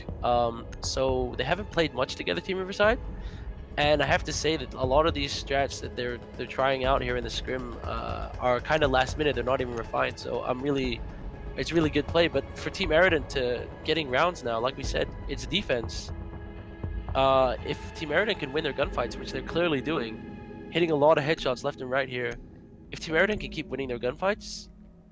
So they haven't played much together, Team Riverside. And I have to say that a lot of these strats that they're trying out here in the scrim are kind of last minute. They're not even refined. So it's really good play. But for Team Eredin to getting rounds now, like we said, it's defense. If Team Eredin can win their gunfights, which they're clearly doing, hitting a lot of headshots left and right here. If Team Eredin can keep winning their gunfights,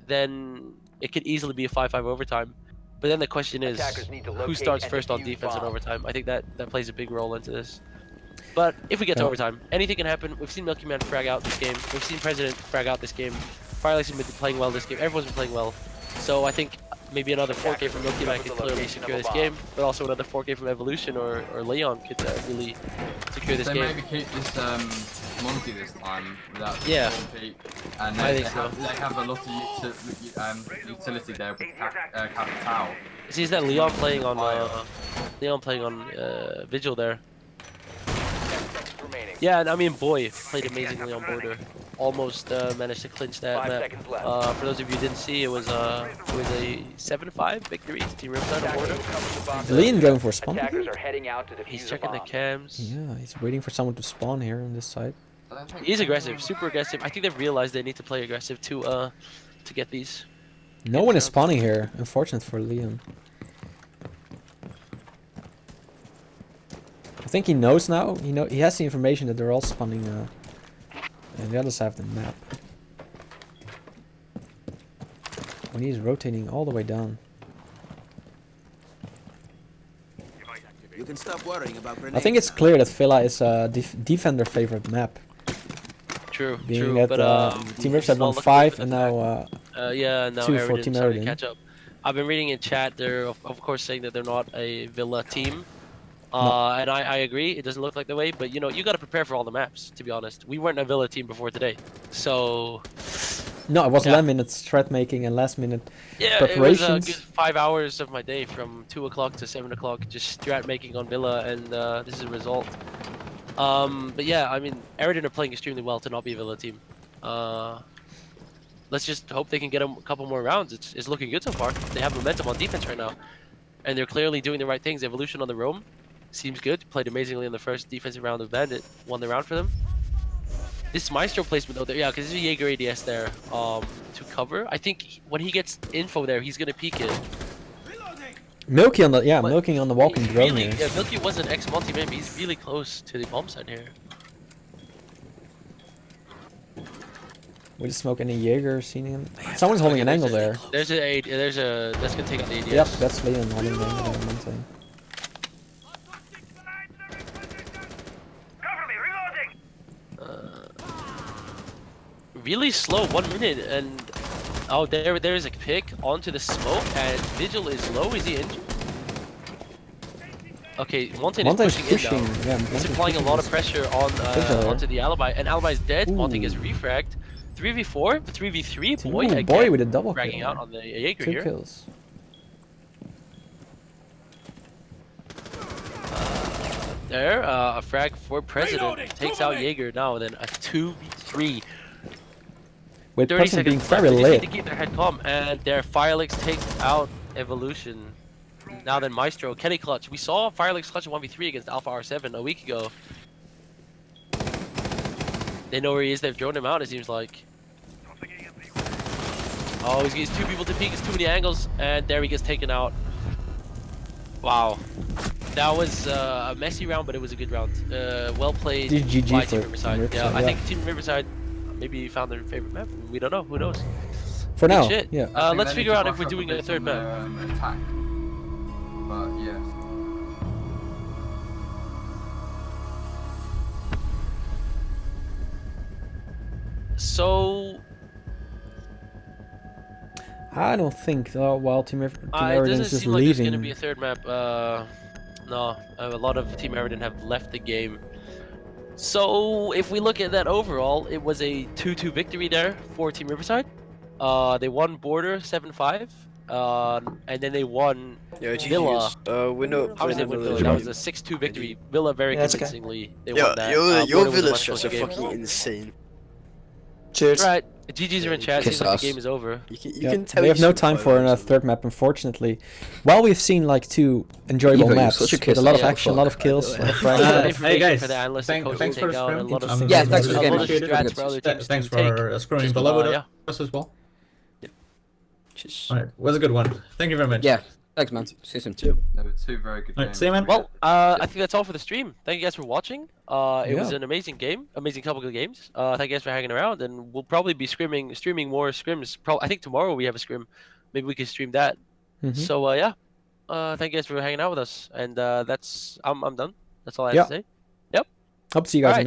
then it could easily be a 5-5 overtime. But then the question is, Attackers need to who locate starts and first on defuse defense in bomb. overtime? I think that plays a big role into this. But if we get to Yeah. overtime, anything can happen. We've seen Milky Man frag out this game. We've seen President frag out this game. Firelights have been playing well this game. Everyone's been playing well. So I think maybe another 4K from Milky Man could clearly secure this game. But also another 4K from Evolution or Leon could really secure this They game. maybe keep this Monty this time without the Yeah. Peak, and I they think so. have a lot of utility there with Capital. See, is that Leon playing on Vigil there? Remaining. Yeah, and I mean, boy, played amazingly on border. Almost managed to clinch that 5 map. seconds left. For those of you who didn't see, it was a 7-5 victory to Team Riverside on border. Leon going for spawn. Attackers are heading out to defuse He's the checking the bomb. cams. Yeah, he's waiting for someone to spawn here on this side. He's aggressive, super aggressive. I think they've realized they need to play aggressive to get these. No one is spawning here. Unfortunate for Leon. I think he knows now. He has the information that they're all spawning, and the others have the map. When he's rotating all the way down. You can stop worrying about grenades. I think it's clear that Villa is a defender favorite map. True, Being true. that But Team Riverside well, won looking 5 for and the now yeah, now 2 for Eredin Team starting to Eredin. catch up. I've been reading in chat. They're of course saying that they're not a Villa team. No. And I agree. It doesn't look like the way, but you got to prepare for all the maps. To be honest, we weren't a Villa team before today, so no, it was Yeah. last minute strat making and last minute yeah, it was a preparations. good 5 hours of my day from 2 o'clock to 7 o'clock, just strat making on Villa, and this is a result. But yeah, I mean, Eredin are playing extremely well to not be a Villa team. Let's just hope they can get a couple more rounds. It's looking good so far. They have momentum on defense right now, and they're clearly doing the right things. Evolution on the roam seems good. Played amazingly in the first defensive round of Bandit. Won the round for them. This Maestro placement though, yeah, because there's a Jaeger ADS there to cover. I think when he gets info there, he's gonna peek it. Milky on the But milking on the walking He's drone really, here. yeah, Milky was an ex-multi maybe. He's really close to the bomb site here. We just smoke any Jaeger seeing him. Someone's holding an angle there. There's a that's gonna take out the ADS. Yep, that's Leon holding the angle there. Monte. Really slow, 1 minute, and oh, there's a pick onto the smoke, and Vigil is low. Is he injured? Okay, Monte is pushing in now. Yeah, He's Monte's applying a pushing lot of this. pressure Vigil. onto the Alibi, and Alibi's dead. Monte gets Ooh. refragged. 3v4, 3v3. Boy, Ooh, again, boy with a double fragging kill. out on the Jaeger 2 here. kills. There, a frag for President takes out Jaeger now. Then a 2v3. With 30 President being seconds left. very They just need lit. to keep their head calm, and their Firelix takes out Evolution. Now then, Maestro, Kenny clutch. We saw Firelix clutch 1v3 against Alpha R7 a week ago. They know where he is. They've drawn him out. It seems like. Oh, he's 2 people to peek. It's too many angles, and there he gets taken out. Wow, that was a messy round, but it was a good round. Well played GG by for Team Riverside. Team Yeah, Riverside, I yeah. think Team Riverside maybe found their favorite map. We don't know. Who knows? For Good now, shit. yeah. I think Let's they figure need to out if brush we're up doing bit a third on map. their, attack. But yeah. So I don't think while Team it Eredin doesn't is just seem like there's leaving. gonna be a third map. No, a lot of Team Eredin have left the game. So if we look at that overall, it was a 2-2 victory there for Team Riverside. They won border 7-5. and then they won Yeah, Villa. GG's. We're not. How was it win Villa? That was a 6-2 victory. Villa very Yeah, it's okay. convincingly. They Yeah, won that. your Bordeaux was a Villa much shots are closer game. fucking insane. Cheers. Right. GG's are in chat. Kiss Seems like us. the game is over. You can tell we have he's no from time for Thailand, a third map, unfortunately. While we've seen like 2 enjoyable Evo, you're maps such a with kiss a lot of ass, action, a lot of fuck. kills, a lot of A frags. lot of Hey information guys, for the analysts and coaches thanks to for take the out, and a scrim. lot of I'm Yeah, thanks for a the game. lot of strats for other teams Thanks to for take. scrimming Just, below with yeah. us as well. Just... Alright, was a good one. Thank you very much. Yeah, thanks, man. See you soon. There were 2 very good Alright, games. see you, man. Well, I think that's all for the stream. Thank you guys for watching. It was Yeah. an amazing game, amazing couple of games. Thank you guys for hanging around, and we'll probably be streaming more scrims. I think tomorrow we have a scrim. Maybe we can stream that. Mhm. So yeah, thank you guys for hanging out with us, and I'm done. That's all I have Yeah. to say. Hope to see you guys Alright, in